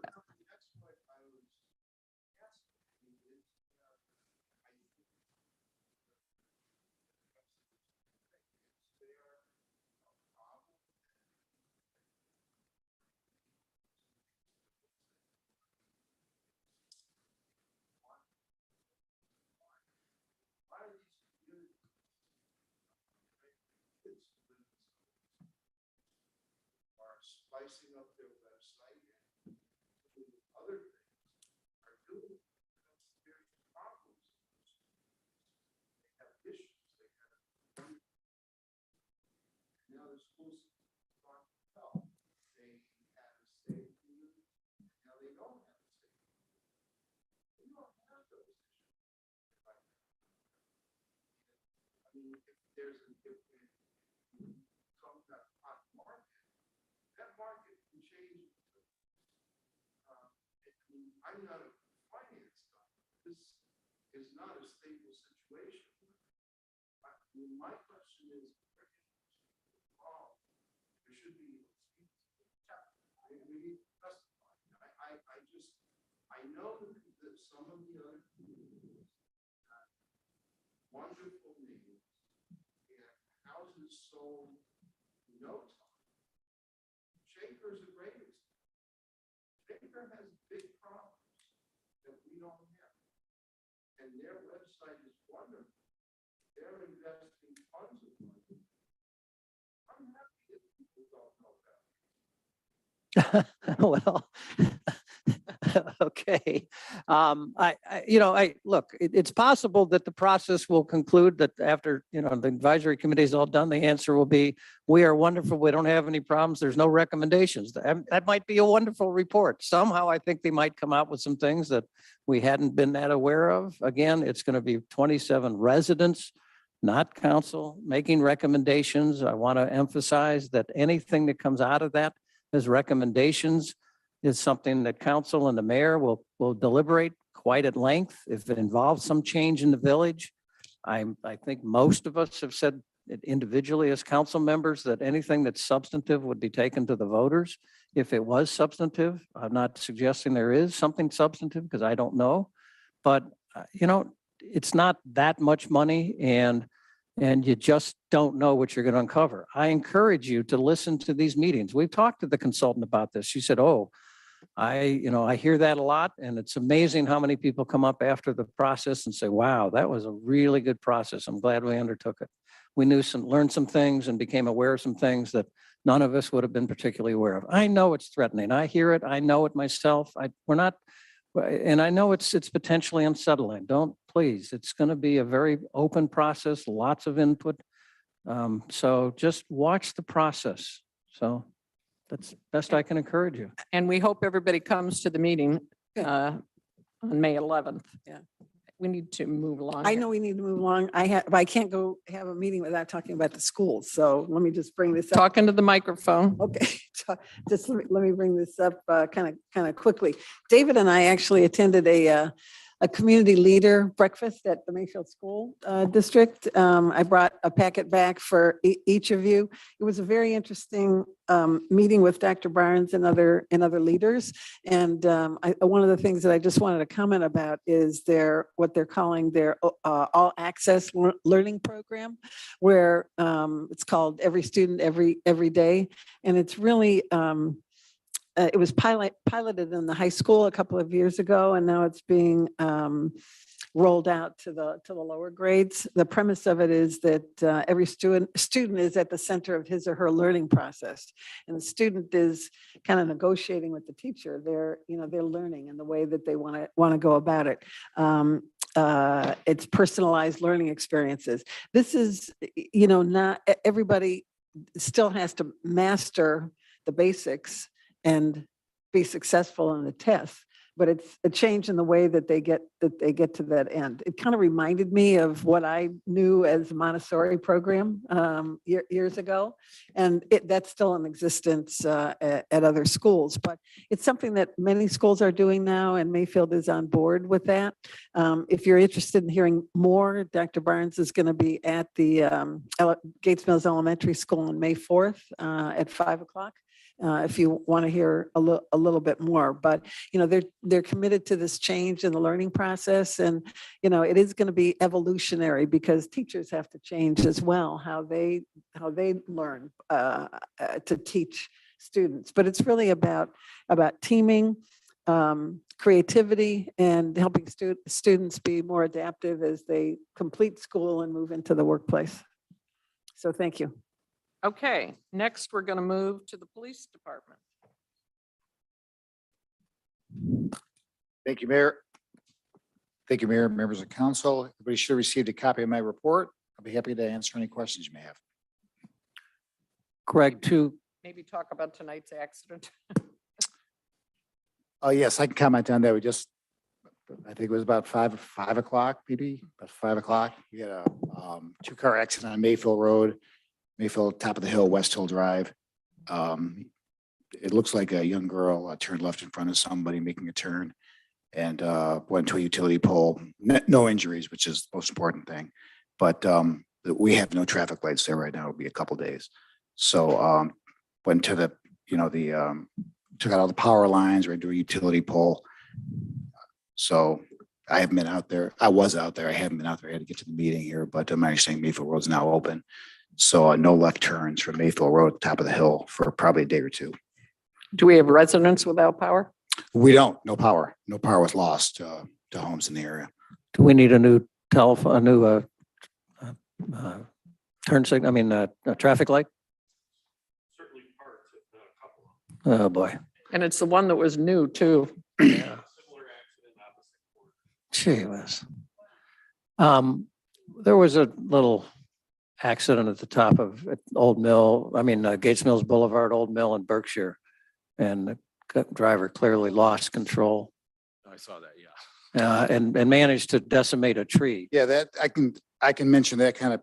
Speaker 16: Spicing up their website and doing other things are doing various problems. They have issues. They have now the schools start to tell they had a state community, now they don't have a state community. We don't have those issues right now. I mean, if there's a different talk about hot market, that market can change. I'm not a finance guy. This is not a stable situation. My question is, there should be, we need to justify. I know that some of the other communities have wonderful names and houses sold in no time. Shaker is a great example. Shaker has big problems that we don't have. And their website is wonderful. They're investing tons of money. I'm happy that people don't know that.
Speaker 10: Well, okay. Look, it's possible that the process will conclude that after, the advisory committee is all done, the answer will be, we are wonderful. We don't have any problems. There's no recommendations. That might be a wonderful report. Somehow I think they might come out with some things that we hadn't been that aware of. Again, it's going to be 27 residents, not council, making recommendations. I want to emphasize that anything that comes out of that as recommendations is something that council and the mayor will deliberate quite at length. If it involves some change in the village, I think most of us have said individually as council members that anything that's substantive would be taken to the voters. If it was substantive, I'm not suggesting there is something substantive because I don't know, but it's not that much money and you just don't know what you're going to uncover. I encourage you to listen to these meetings. We've talked to the consultant about this. She said, oh, I hear that a lot, and it's amazing how many people come up after the process and say, wow, that was a really good process. I'm glad we undertook it. We learned some things and became aware of some things that none of us would have been particularly aware of. I know it's threatening. I hear it. I know it myself. And I know it's potentially unsettling. Please, it's going to be a very open process, lots of input. So just watch the process. So that's best I can encourage you.
Speaker 1: And we hope everybody comes to the meeting on May 11th.
Speaker 5: Yeah.
Speaker 1: We need to move along.
Speaker 5: I know we need to move along. But I can't go have a meeting without talking about the schools. So let me just bring this up.
Speaker 1: Talking to the microphone.
Speaker 5: Okay, just let me bring this up kind of quickly. David and I actually attended a community leader breakfast at the Mayfield School District. I brought a packet back for each of you. It was a very interesting meeting with Dr. Barnes and other leaders. And one of the things that I just wanted to comment about is what they're calling their all access learning program, where it's called Every Student Every Day. And it's really, it was piloted in the high school a couple of years ago, and now it's being rolled out to the lower grades. The premise of it is that every student is at the center of his or her learning process, and the student is kind of negotiating with the teacher. They're learning in the way that they want to go about it. It's personalized learning experiences. This is, not everybody still has to master the basics and be successful in the test. but it's a change in the way that they get to that end. It kind of reminded me of what I knew as a Montessori program years ago. And that's still in existence at other schools, but it's something that many schools are doing now, and Mayfield is on board with that. If you're interested in hearing more, Dr. Barnes is going to be at the Gates Mills Elementary School on May 4th at 5 o'clock. If you want to hear a little bit more, but they're committed to this change in the learning process, and it is going to be evolutionary because teachers have to change as well how they learn to teach students. But it's really about teaming, creativity, and helping students be more adaptive as they complete school and move into the workplace. So thank you.
Speaker 1: Okay, next we're going to move to the police department.
Speaker 17: Thank you, Mayor. Thank you, Mayor, members of council. Everybody should have received a copy of my report. I'll be happy to answer any questions you may have.
Speaker 10: Greg,
Speaker 1: Maybe talk about tonight's accident.
Speaker 17: Oh, yes, I can comment on that. I think it was about 5 o'clock, maybe about 5 o'clock. We had a 2-car accident on Mayfield Road, Mayfield, top of the hill, West Hill Drive. It looks like a young girl turned left in front of somebody making a turn and went to a utility pole. No injuries, which is the most important thing. But we have no traffic lights there right now. It'll be a couple days. So went to took out all the power lines, right to a utility pole. So I haven't been out there. I was out there. I haven't been out there. I had to get to the meeting here, but my understanding Mayfield Road's now open. So no left turns from Mayfield Road, top of the hill, for probably a day or two.
Speaker 1: Do we have residents without power?
Speaker 17: We don't. No power. No power was lost to homes in the area.
Speaker 10: do we need a new telephone, a new turn signal, a traffic light?
Speaker 6: Certainly parts, if not a couple.
Speaker 10: Oh, boy.
Speaker 1: And it's the one that was new too.
Speaker 10: Yeah. Gee whiz. There was a little accident at the top of Old Mill, Gates Mills Boulevard, Old Mill in Berkshire. And the driver clearly lost control.
Speaker 6: I saw that, yeah.
Speaker 10: And managed to decimate a tree.
Speaker 17: Yeah, that I can mention that kind of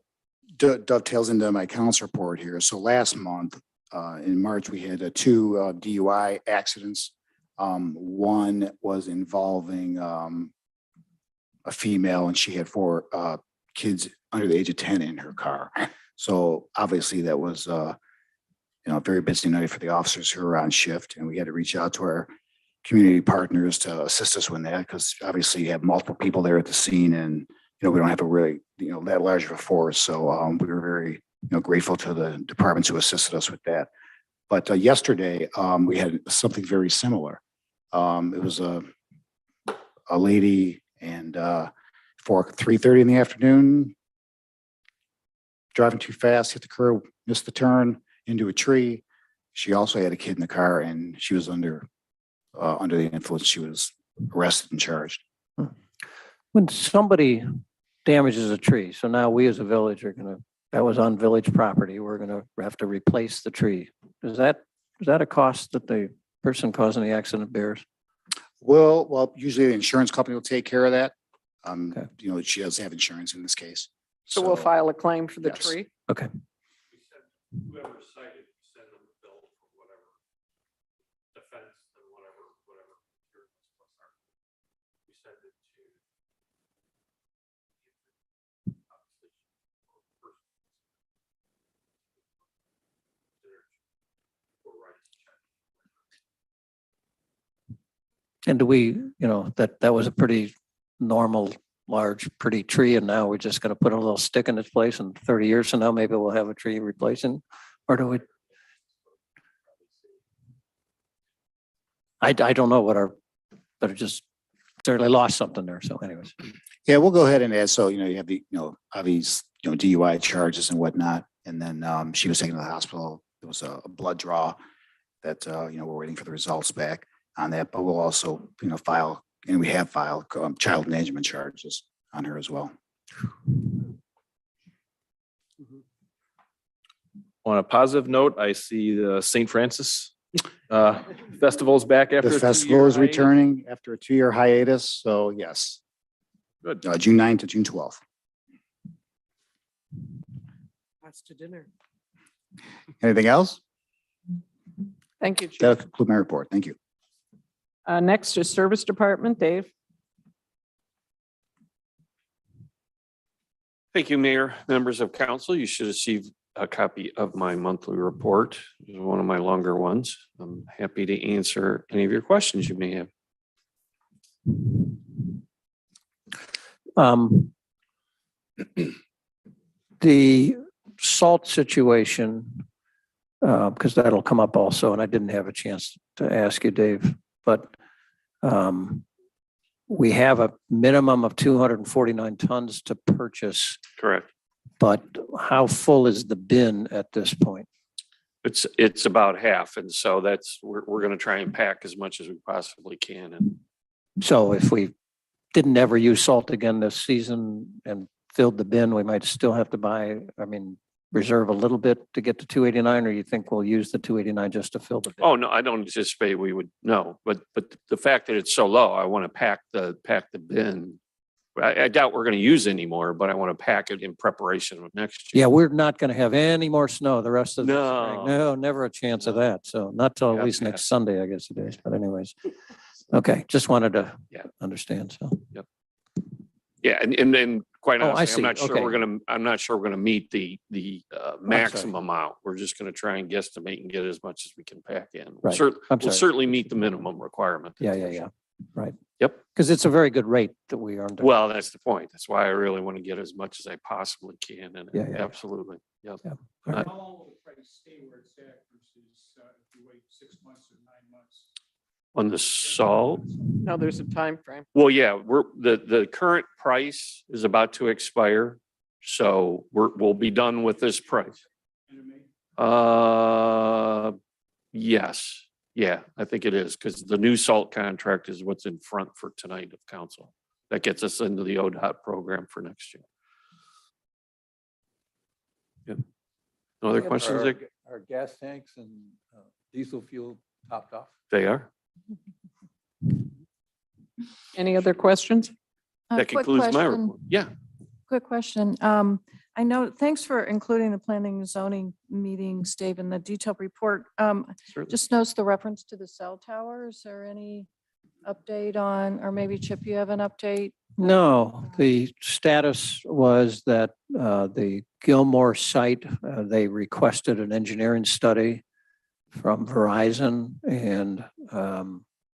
Speaker 17: dovetails into my council report here. So last month, in March, we had 2 DUI accidents. One was involving a female, and she had 4 kids under the age of 10 in her car. So obviously that was a very busy night for the officers who were on shift, and we had to reach out to our community partners to assist us with that, because obviously you have multiple people there at the scene, and we don't have a really that large of a force. So we were very grateful to the departments who assisted us with that. But yesterday we had something very similar. It was a lady, and for 3:30 in the afternoon, driving too fast, hit the curb, missed the turn into a tree. She also had a kid in the car, and she was under the influence. She was arrested and charged.
Speaker 10: When somebody damages a tree, so now we as a village that was on village property, we're gonna have to replace the tree. Is that a cost that the person causing the accident bears?
Speaker 17: Well, usually the insurance company will take care of that. She does have insurance in this case.
Speaker 1: So we'll file a claim for the
Speaker 17: Yes.
Speaker 1: tree.
Speaker 10: Okay.
Speaker 6: Whoever cited, send them a bill for whatever defense and whatever. We send it to.
Speaker 10: And do we, that was a pretty normal, large, pretty tree, and now we're just gonna put a little stick in its place, and 30 years from now, maybe we'll have a tree replacing, or do we? I don't know but it just certainly lost something there, so anyways.
Speaker 17: Yeah, we'll go ahead and add, so, you have the, obvious, DUI charges and whatnot. And then she was taken to the hospital. There was a blood draw that, we're waiting for the results back on that, but we'll also, file, and we have filed child endangerment charges on her as well.
Speaker 6: On a positive note, I see the St. Francis Festival's back after.
Speaker 17: The
Speaker 6: a
Speaker 17: festival
Speaker 6: 2-year
Speaker 17: is
Speaker 6: hiatus.
Speaker 17: returning after a 2-year hiatus, so yes.
Speaker 6: Good.
Speaker 17: June 9th to June 12th.
Speaker 2: That's to dinner.
Speaker 17: Anything else?
Speaker 1: Thank you, Chief.
Speaker 17: That'll conclude my report. Thank you.
Speaker 1: Next is Service Department, Dave.
Speaker 18: Thank you, Mayor, members of council. You should receive a copy of my monthly report. It's one of my longer ones. I'm happy to answer any of your questions you may have.
Speaker 10: The salt situation, because that'll come up also, and I didn't have a chance to ask you, Dave, but we have a minimum of 249 tons to purchase,
Speaker 18: Correct.
Speaker 10: but how full is the bin at this point?
Speaker 18: It's about half. And so we're going to try and pack as much as we possibly can. And
Speaker 10: So if we didn't ever use salt again this season and filled the bin, we might still have to buy, reserve a little bit to get to 289, or you think we'll use the 289 just to fill the bin?
Speaker 18: oh, no, I don't anticipate we would, no, but the fact that it's so low, I want to pack the bin. I doubt we're going to use any more, but I want to pack it in preparation of next year.
Speaker 10: Yeah, we're not going to have any more snow the rest of the
Speaker 18: No.
Speaker 10: spring. No, never a chance of that. So not till at
Speaker 18: Yeah,
Speaker 10: least
Speaker 18: yeah.
Speaker 10: next Sunday, I guess it is. But anyways. Okay, just wanted to
Speaker 18: Yeah.
Speaker 10: understand. So,
Speaker 18: Yeah, and then quite
Speaker 10: Oh, I
Speaker 18: honestly,
Speaker 10: see.
Speaker 18: I'm not sure we're gonna meet the maximum amount. We're just gonna try and guesstimate and get as much as we can pack in.
Speaker 10: Right.
Speaker 18: We'll
Speaker 10: I'm
Speaker 18: we'll
Speaker 10: sorry.
Speaker 18: certainly meet the minimum requirement.
Speaker 10: yeah. Right.
Speaker 18: Yep.
Speaker 10: Because it's a very good rate that we earned.
Speaker 18: Well, that's the point. That's why I really want to get as much as I possibly can. And
Speaker 10: Yeah, yeah.
Speaker 18: absolutely. Yep.
Speaker 10: Yeah.
Speaker 8: How long will the price stay where it's at versus if you wait 6 months or 9 months?
Speaker 18: On the salt,
Speaker 1: No, there's a time frame.
Speaker 18: well, yeah, the current price is about to expire. So we'll be done with this price. Yes, yeah, I think it is, because the new salt contract is what's in front for tonight of council. That gets us into the ODOT program for next year. Yeah. No other questions? Dick?
Speaker 11: Are gas tanks and diesel fuel topped off?
Speaker 18: They are.
Speaker 1: Any other questions?
Speaker 18: That
Speaker 7: Quick
Speaker 18: concludes my
Speaker 7: question.
Speaker 18: report. Yeah.
Speaker 7: Quick question. I know, thanks for including the planning and zoning meetings, Dave, in the detailed report.
Speaker 18: Certainly.
Speaker 7: Just notes the reference to the cell towers. Or any update on, or maybe Chip, you have an update?
Speaker 10: No, the status was that the Gilmore site, they requested an engineering study from Verizon, and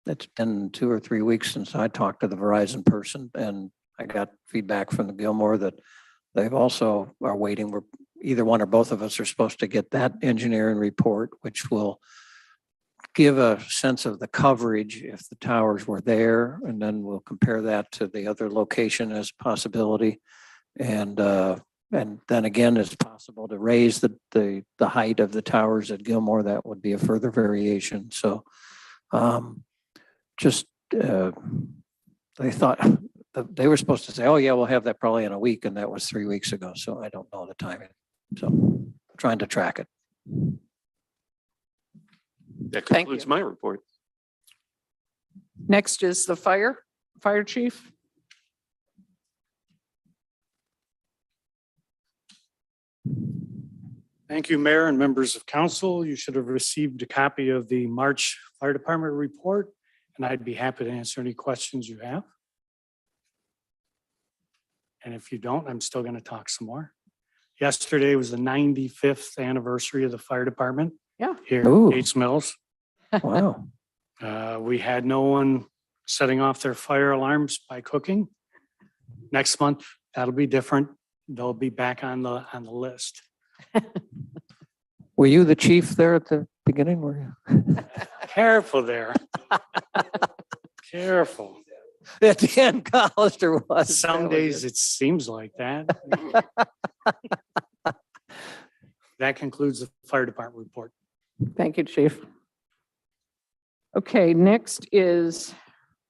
Speaker 10: it's been 2 or 3 weeks since I talked to the Verizon person, and I got feedback from the Gilmore that they've also are waiting. We're either one or both of us are supposed to get that engineering report, which will give a sense of the coverage if the towers were there, and then we'll compare that to the other location as a possibility. And then again, it's possible to raise the height of the towers at Gilmore. That would be a further variation. So they thought they were supposed to say, oh yeah, we'll have that probably in a week. And that was 3 weeks ago. So I don't know the timing. So trying to track it.
Speaker 18: That
Speaker 1: Thank
Speaker 18: concludes
Speaker 1: you.
Speaker 18: my report.
Speaker 1: Next is the fire chief.
Speaker 8: Thank you, Mayor and members of council. You should have received a copy of the March Fire Department report, and I'd be happy to answer any questions you have. And if you don't, I'm still going to talk some more. Yesterday was the 95th anniversary of the fire department.
Speaker 1: Yeah.
Speaker 8: Here
Speaker 10: Ooh.
Speaker 8: in Gates Mills.
Speaker 10: Wow.
Speaker 8: We had no one setting off their fire alarms by cooking. Next month, that'll be different. They'll be back on the list.
Speaker 10: Were you the chief there at the beginning? Were you?
Speaker 8: Careful there. Careful.
Speaker 10: At the end, Hollister was.
Speaker 8: Some days it seems like that. That concludes the fire department report.
Speaker 1: Thank you, chief. Okay, next is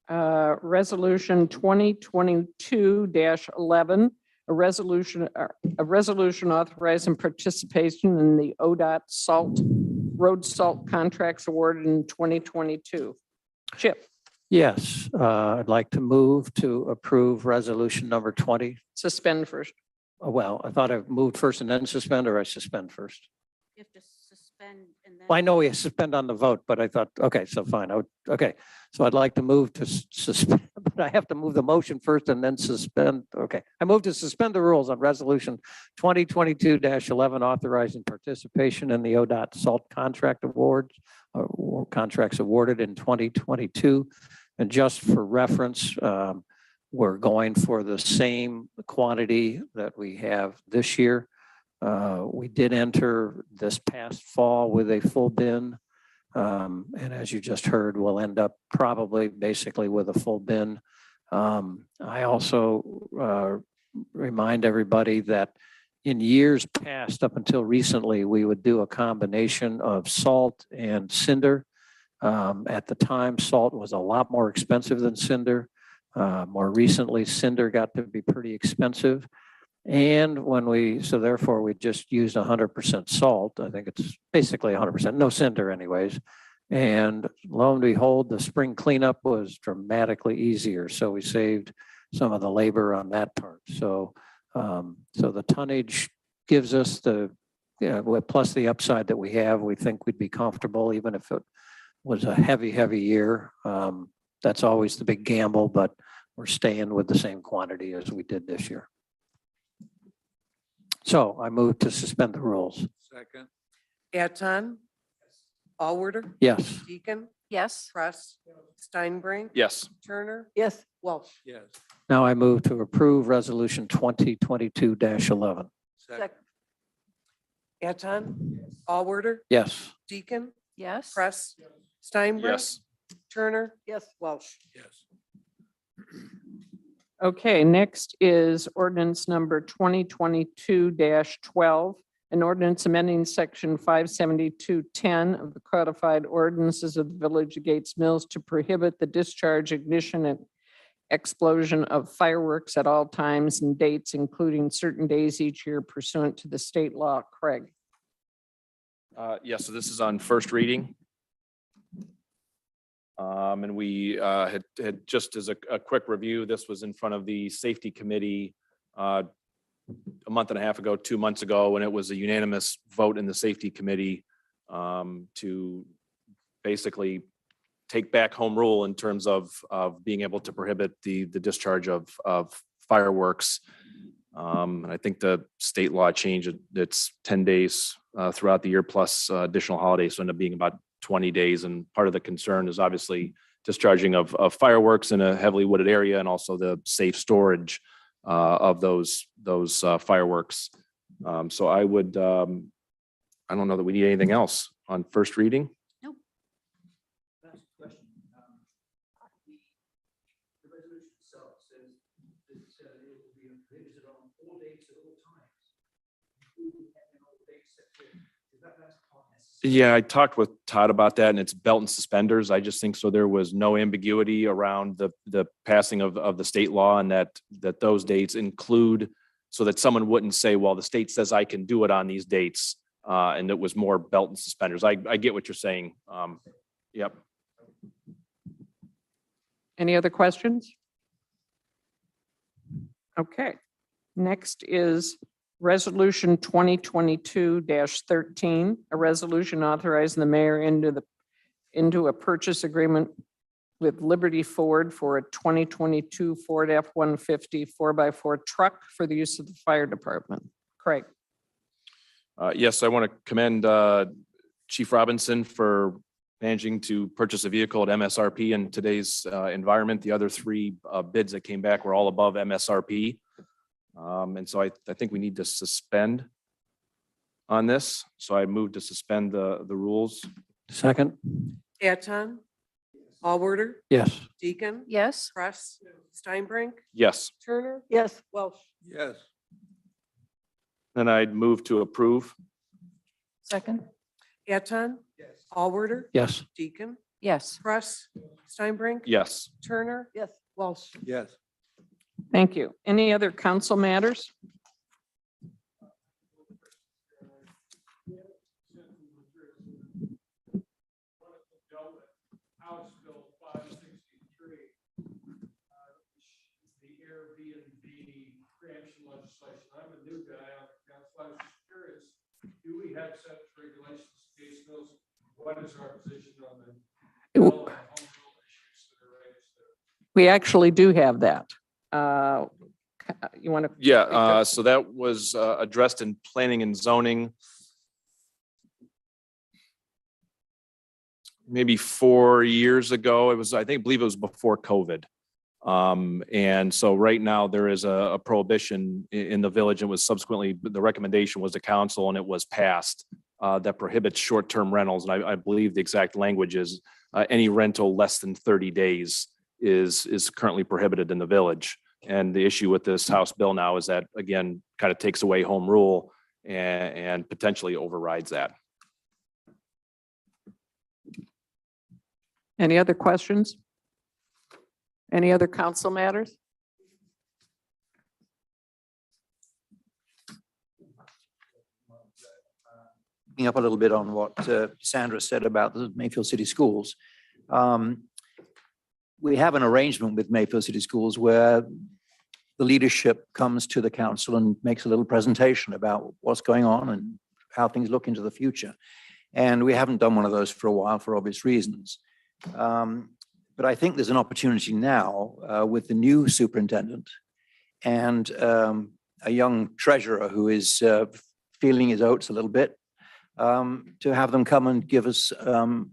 Speaker 1: Resolution 2022-11, a resolution authorizing participation in the ODOT salt road salt contracts awarded in 2022. Chip,
Speaker 10: Yes, I'd like to move to approve resolution number 20.
Speaker 1: suspend first.
Speaker 10: Well, I thought I moved first and then suspend, or I suspend first.
Speaker 4: You have to suspend and then.
Speaker 10: Well, I know we suspend on the vote, but I thought, okay, so fine. Okay, so I'd like to move to suspend, but I have to move the motion first and then suspend. Okay, I move to suspend the rules on resolution 2022-11 authorizing participation in the ODOT salt contract awards, or contracts awarded in 2022. And just for reference, we're going for the same quantity that we have this year. We did enter this past fall with a full bin. And as you just heard, we'll end up probably basically with a full bin. I also remind everybody that in years past, up until recently, we would do a combination of salt and cinder. At the time, salt was a lot more expensive than cinder. More recently, cinder got to be pretty expensive. And so therefore we just used 100% salt. I think it's basically 100%, no cinder anyways. And lo and behold, the spring cleanup was dramatically easier. So we saved some of the labor on that part. So the tonnage gives us plus the upside that we have, we think we'd be comfortable even if it was a heavy year. That's always the big gamble, but we're staying with the same quantity as we did this year. So I move to suspend the rules.
Speaker 11: Second.
Speaker 2: Anton, Allworder,
Speaker 10: Yes.
Speaker 2: Deacon,
Speaker 7: Yes.
Speaker 2: Press, Steinbrink,
Speaker 6: Yes.
Speaker 2: Turner,
Speaker 5: Yes.
Speaker 2: Welsh.
Speaker 11: Yes.
Speaker 10: Now I move to approve resolution 2022-11.
Speaker 11: Second.
Speaker 2: Anton, Allworder,
Speaker 10: Yes.
Speaker 2: Deacon,
Speaker 7: Yes.
Speaker 2: Press, Steinbrink.
Speaker 6: Yes.
Speaker 2: Turner,
Speaker 5: Yes.
Speaker 2: Welsh.
Speaker 11: Yes.
Speaker 1: Okay, next is ordinance number 2022-12, an ordinance amending section 57210 of the codified ordinances of the Village of Gates Mills to prohibit the discharge, ignition, and explosion of fireworks at all times and dates, including certain days each year pursuant to the state law. Craig.
Speaker 6: Yes, so this is on first reading. And we had just as a quick review, this was in front of the Safety Committee a month and a half ago, 2 months ago, when it was a unanimous vote in the Safety Committee to basically take back home rule in terms of being able to prohibit the discharge of fireworks. And I think the state law changed, it's 10 days throughout the year plus additional holidays, so end up being about 20 days. And part of the concern is obviously discharging of fireworks in a heavily wooded area and also the safe storage of those fireworks. So I would, I don't know that we need anything else on first reading.
Speaker 4: Nope.
Speaker 6: Yeah, I talked with Todd about that, and it's belt and suspenders. I just think so there was no ambiguity around the passing of the state law, and that those dates include, so that someone wouldn't say, well, the state says I can do it on these dates, and it was more belt and suspenders. I get what you're saying. Yep.
Speaker 1: Any other questions? Okay, next is Resolution 2022-13, a resolution authorizing the mayor into a purchase agreement with Liberty Ford for a 2022 Ford F-150 4x4 truck for the use of the fire department. Craig.
Speaker 6: Yes, I want to commend Chief Robinson for managing to purchase a vehicle at MSRP in today's environment. The other three bids that came back were all above MSRP. And so I think we need to suspend on this. So I moved to suspend the rules.
Speaker 10: Second.
Speaker 2: Anton, Allworder,
Speaker 10: Yes.
Speaker 2: Deacon,
Speaker 7: Yes.
Speaker 2: Press, Steinbrink,
Speaker 6: Yes.
Speaker 2: Turner,
Speaker 5: Yes.
Speaker 2: Welsh.
Speaker 11: Yes.
Speaker 6: Then I'd move to approve.
Speaker 7: Second.
Speaker 2: Anton, Allworder,
Speaker 10: Yes.
Speaker 2: Deacon,
Speaker 7: Yes.
Speaker 2: Press, Steinbrink,
Speaker 6: Yes.
Speaker 2: Turner,
Speaker 5: Yes.
Speaker 2: Welsh.
Speaker 11: Yes.
Speaker 1: Thank you. Any other council matters?
Speaker 9: legislation. I'm a new guy on the council. I was just curious, do we have set regulations, case bills? What is our position on the bill and home rule issues that are raised there?
Speaker 1: We actually do have that. You want to?
Speaker 6: Yeah, so that was addressed in planning and zoning maybe 4 years ago. It was, I believe it was before COVID. And so right now there is a prohibition in the village. It was subsequently, the recommendation was the council and it was passed that prohibits short-term rentals. And I believe the exact language is any rental less than 30 days is currently prohibited in the village. And the issue with this House bill now is that, again, kind of takes away home rule and potentially overrides that.
Speaker 1: Any other questions? Any other council matters?
Speaker 3: Picking up a little bit on what Sandra said about the Mayfield City Schools. We have an arrangement with Mayfield City Schools where the leadership comes to the council and makes a little presentation about what's going on and how things look into the future. And we haven't done one of those for a while for obvious reasons. But I think there's an opportunity now with the new superintendent and a young treasurer who is feeling his oats a little bit to have them come and give us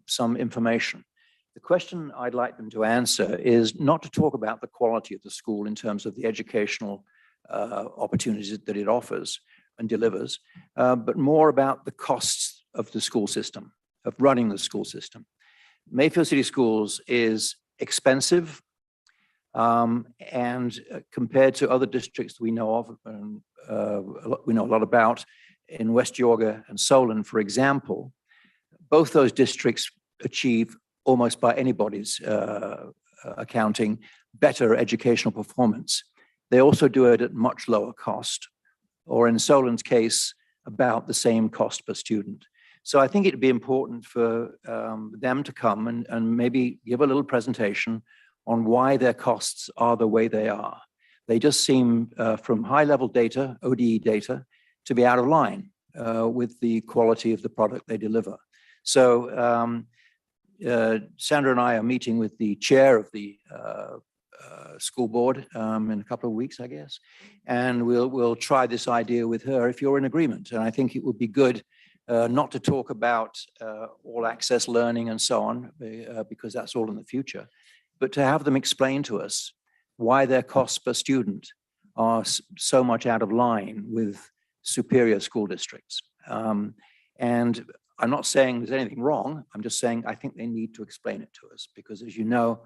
Speaker 3: some information. The question I'd like them to answer is not to talk about the quality of the school in terms of the educational opportunities that it offers and delivers, but more about the costs of the school system, of running the school system. Mayfield City Schools is expensive, and compared to other districts we know of, and we know a lot about in West Yorga and Solon, for example, both those districts achieve, almost by anybody's accounting, better educational performance. They also do it at much lower cost, or in Solon's case, about the same cost per student. So I think it'd be important for them to come and maybe give a little presentation on why their costs are the way they are. They just seem, from high-level data, ODE data, to be out of line with the quality of the product they deliver. So Sandra and I are meeting with the chair of the school board in a couple of weeks, I guess, and we'll try this idea with her if you're in agreement. And I think it would be good not to talk about all access learning and so on, because that's all in the future, but to have them explain to us why their costs per student are so much out of line with superior school districts. And I'm not saying there's anything wrong. I'm just saying I think they need to explain it to us because, as you know,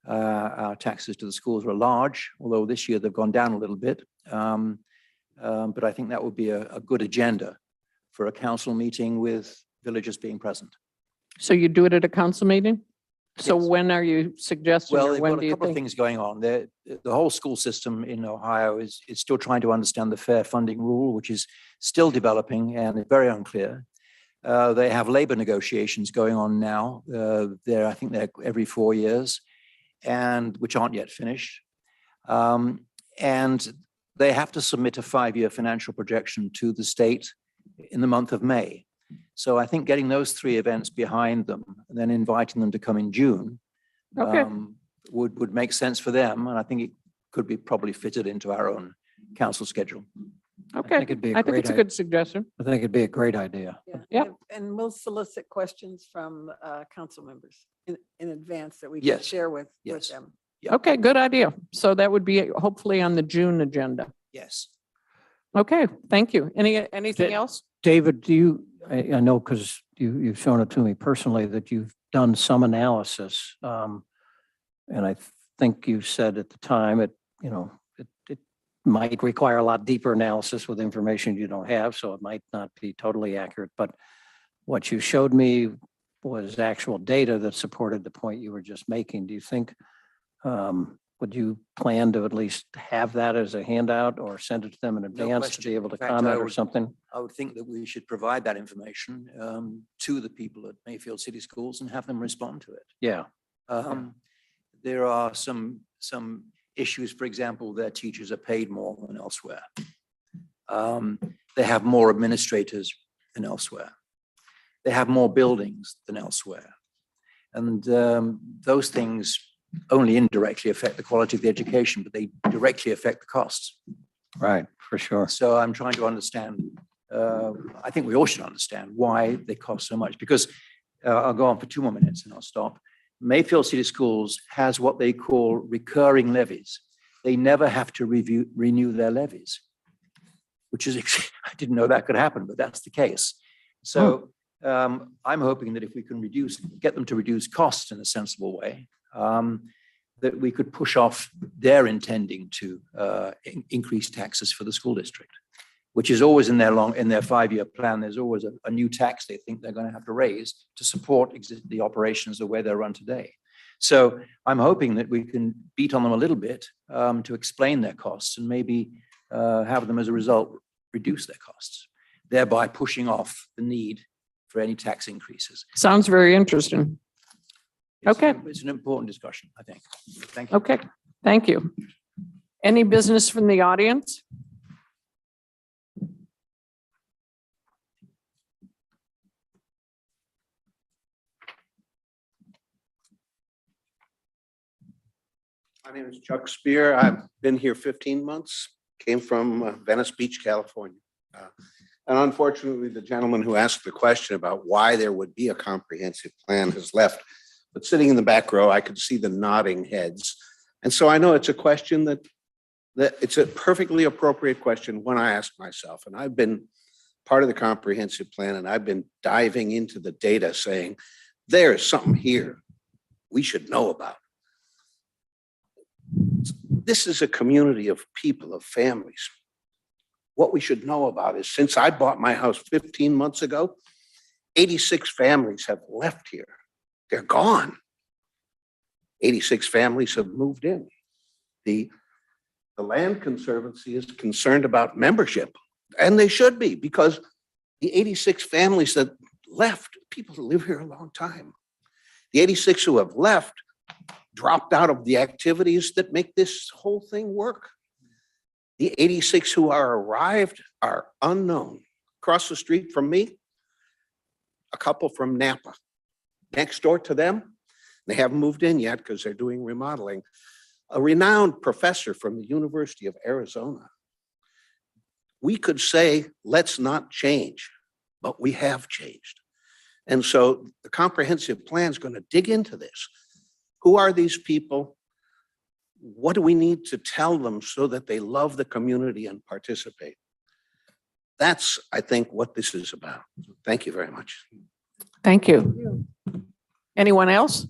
Speaker 3: our taxes to the schools are large, although this year they've gone down a little bit. But I think that would be a good agenda for a council meeting with villagers being present.
Speaker 1: So you do it at a council meeting? So
Speaker 3: Yes.
Speaker 1: when are you suggesting,
Speaker 3: Well,
Speaker 1: or
Speaker 3: they've
Speaker 1: when
Speaker 3: got
Speaker 1: do
Speaker 3: a
Speaker 1: you
Speaker 3: couple of
Speaker 1: think?
Speaker 3: things going on. The whole school system in Ohio is still trying to understand the fair funding rule, which is still developing and very unclear. They have labor negotiations going on now. I think they're every 4 years, and which aren't yet finished. And they have to submit a 5-year financial projection to the state in the month of May. So I think getting those 3 events behind them and then inviting them to come in June
Speaker 1: Okay.
Speaker 3: would make sense for them. And I think it could be probably fitted into our own council schedule.
Speaker 1: Okay,
Speaker 10: think it'd be a
Speaker 1: I think
Speaker 10: great
Speaker 1: it's a
Speaker 10: idea.
Speaker 1: good suggestion.
Speaker 10: I think it'd be a great idea.
Speaker 1: Yep.
Speaker 5: And we'll solicit questions from council members in advance that we can
Speaker 3: Yes.
Speaker 5: share with
Speaker 3: Yes.
Speaker 5: them.
Speaker 3: Yeah.
Speaker 1: Okay, good idea. So that would be hopefully on the June agenda.
Speaker 3: Yes.
Speaker 1: Okay, thank you. Anything else?
Speaker 10: David, do you, I know because you've shown it to me personally that you've done some analysis. And I think you said at the time it might require a lot deeper analysis with information you don't have, so it might not be totally accurate. But what you showed me was actual data that supported the point you were just making. Do you think, would you plan to at least have that as a handout or send it to them in advance to
Speaker 3: question.
Speaker 10: be able to
Speaker 3: In fact, I
Speaker 10: comment or
Speaker 3: would-
Speaker 10: something?
Speaker 3: I would think that we should provide that information to the people at Mayfield City Schools and have them respond to it.
Speaker 10: Yeah.
Speaker 3: There are some issues, for example, their teachers are paid more than elsewhere. They have more administrators than elsewhere. They have more buildings than elsewhere. And those things only indirectly affect the quality of the education, but they directly affect the costs.
Speaker 10: Right, for sure.
Speaker 3: So I'm trying to understand, I think we all should understand why they cost so much, because I'll go on for 2 more minutes and I'll stop. Mayfield City Schools has what they call recurring levies. They never have to renew their levies, which is, I didn't know that could happen, but that's the case. So I'm hoping that if we can get them to reduce costs in a sensible way, that we could push off their intending to increase taxes for the school district, which is always in their 5-year plan. There's always a new tax they think they're going to have to raise to support the operations the way they're run today. So I'm hoping that we can beat on them a little bit to explain their costs and maybe have them as a result reduce their costs, thereby pushing off the need for any tax increases.
Speaker 1: Sounds very interesting. Okay.
Speaker 3: It's an important discussion, I think. Thank you.
Speaker 1: Okay, thank you. Any business from the audience?
Speaker 19: My name is Chuck Spear. I've been here 15 months, came from Venice Beach, California. And unfortunately, the gentleman who asked the question about why there would be a comprehensive plan has left. But sitting in the back row, I could see the nodding heads. And so I know it's a question that it's a perfectly appropriate question when I ask myself. And I've been part of the comprehensive plan and I've been diving into the data saying, there's something here we should know about. This is a community of people, of families. What we should know about is since I bought my house 15 months ago, 86 families have left here. They're gone. 86 families have moved in. The Land Conservancy is concerned about membership, and they should be, because the 86 families that left, people who live here a long time, the 86 who have left dropped out of the activities that make this whole thing work. The 86 who are arrived are unknown. Across the street from me, a couple from Napa. Next door to them, they haven't moved in yet because they're doing remodeling, a renowned professor from the University of Arizona. We could say, let's not change, but we have changed. And so the comprehensive plan is going to dig into this. Who are these people? What do we need to tell them so that they love the community and participate? That's, I think, what this is about. Thank you very much.
Speaker 1: Thank you. Anyone else?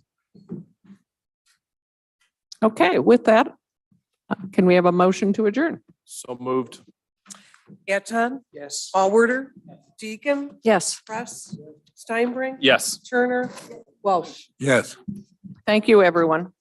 Speaker 1: Okay, with that, can we have a motion to adjourn?
Speaker 6: So moved.
Speaker 2: Eton,
Speaker 9: Yes.
Speaker 2: Allworder, Deacon,
Speaker 7: Yes.
Speaker 2: Press, Steinbring.
Speaker 6: Yes.
Speaker 2: Turner, Welsh.
Speaker 11: Yes.
Speaker 1: Thank you, everyone.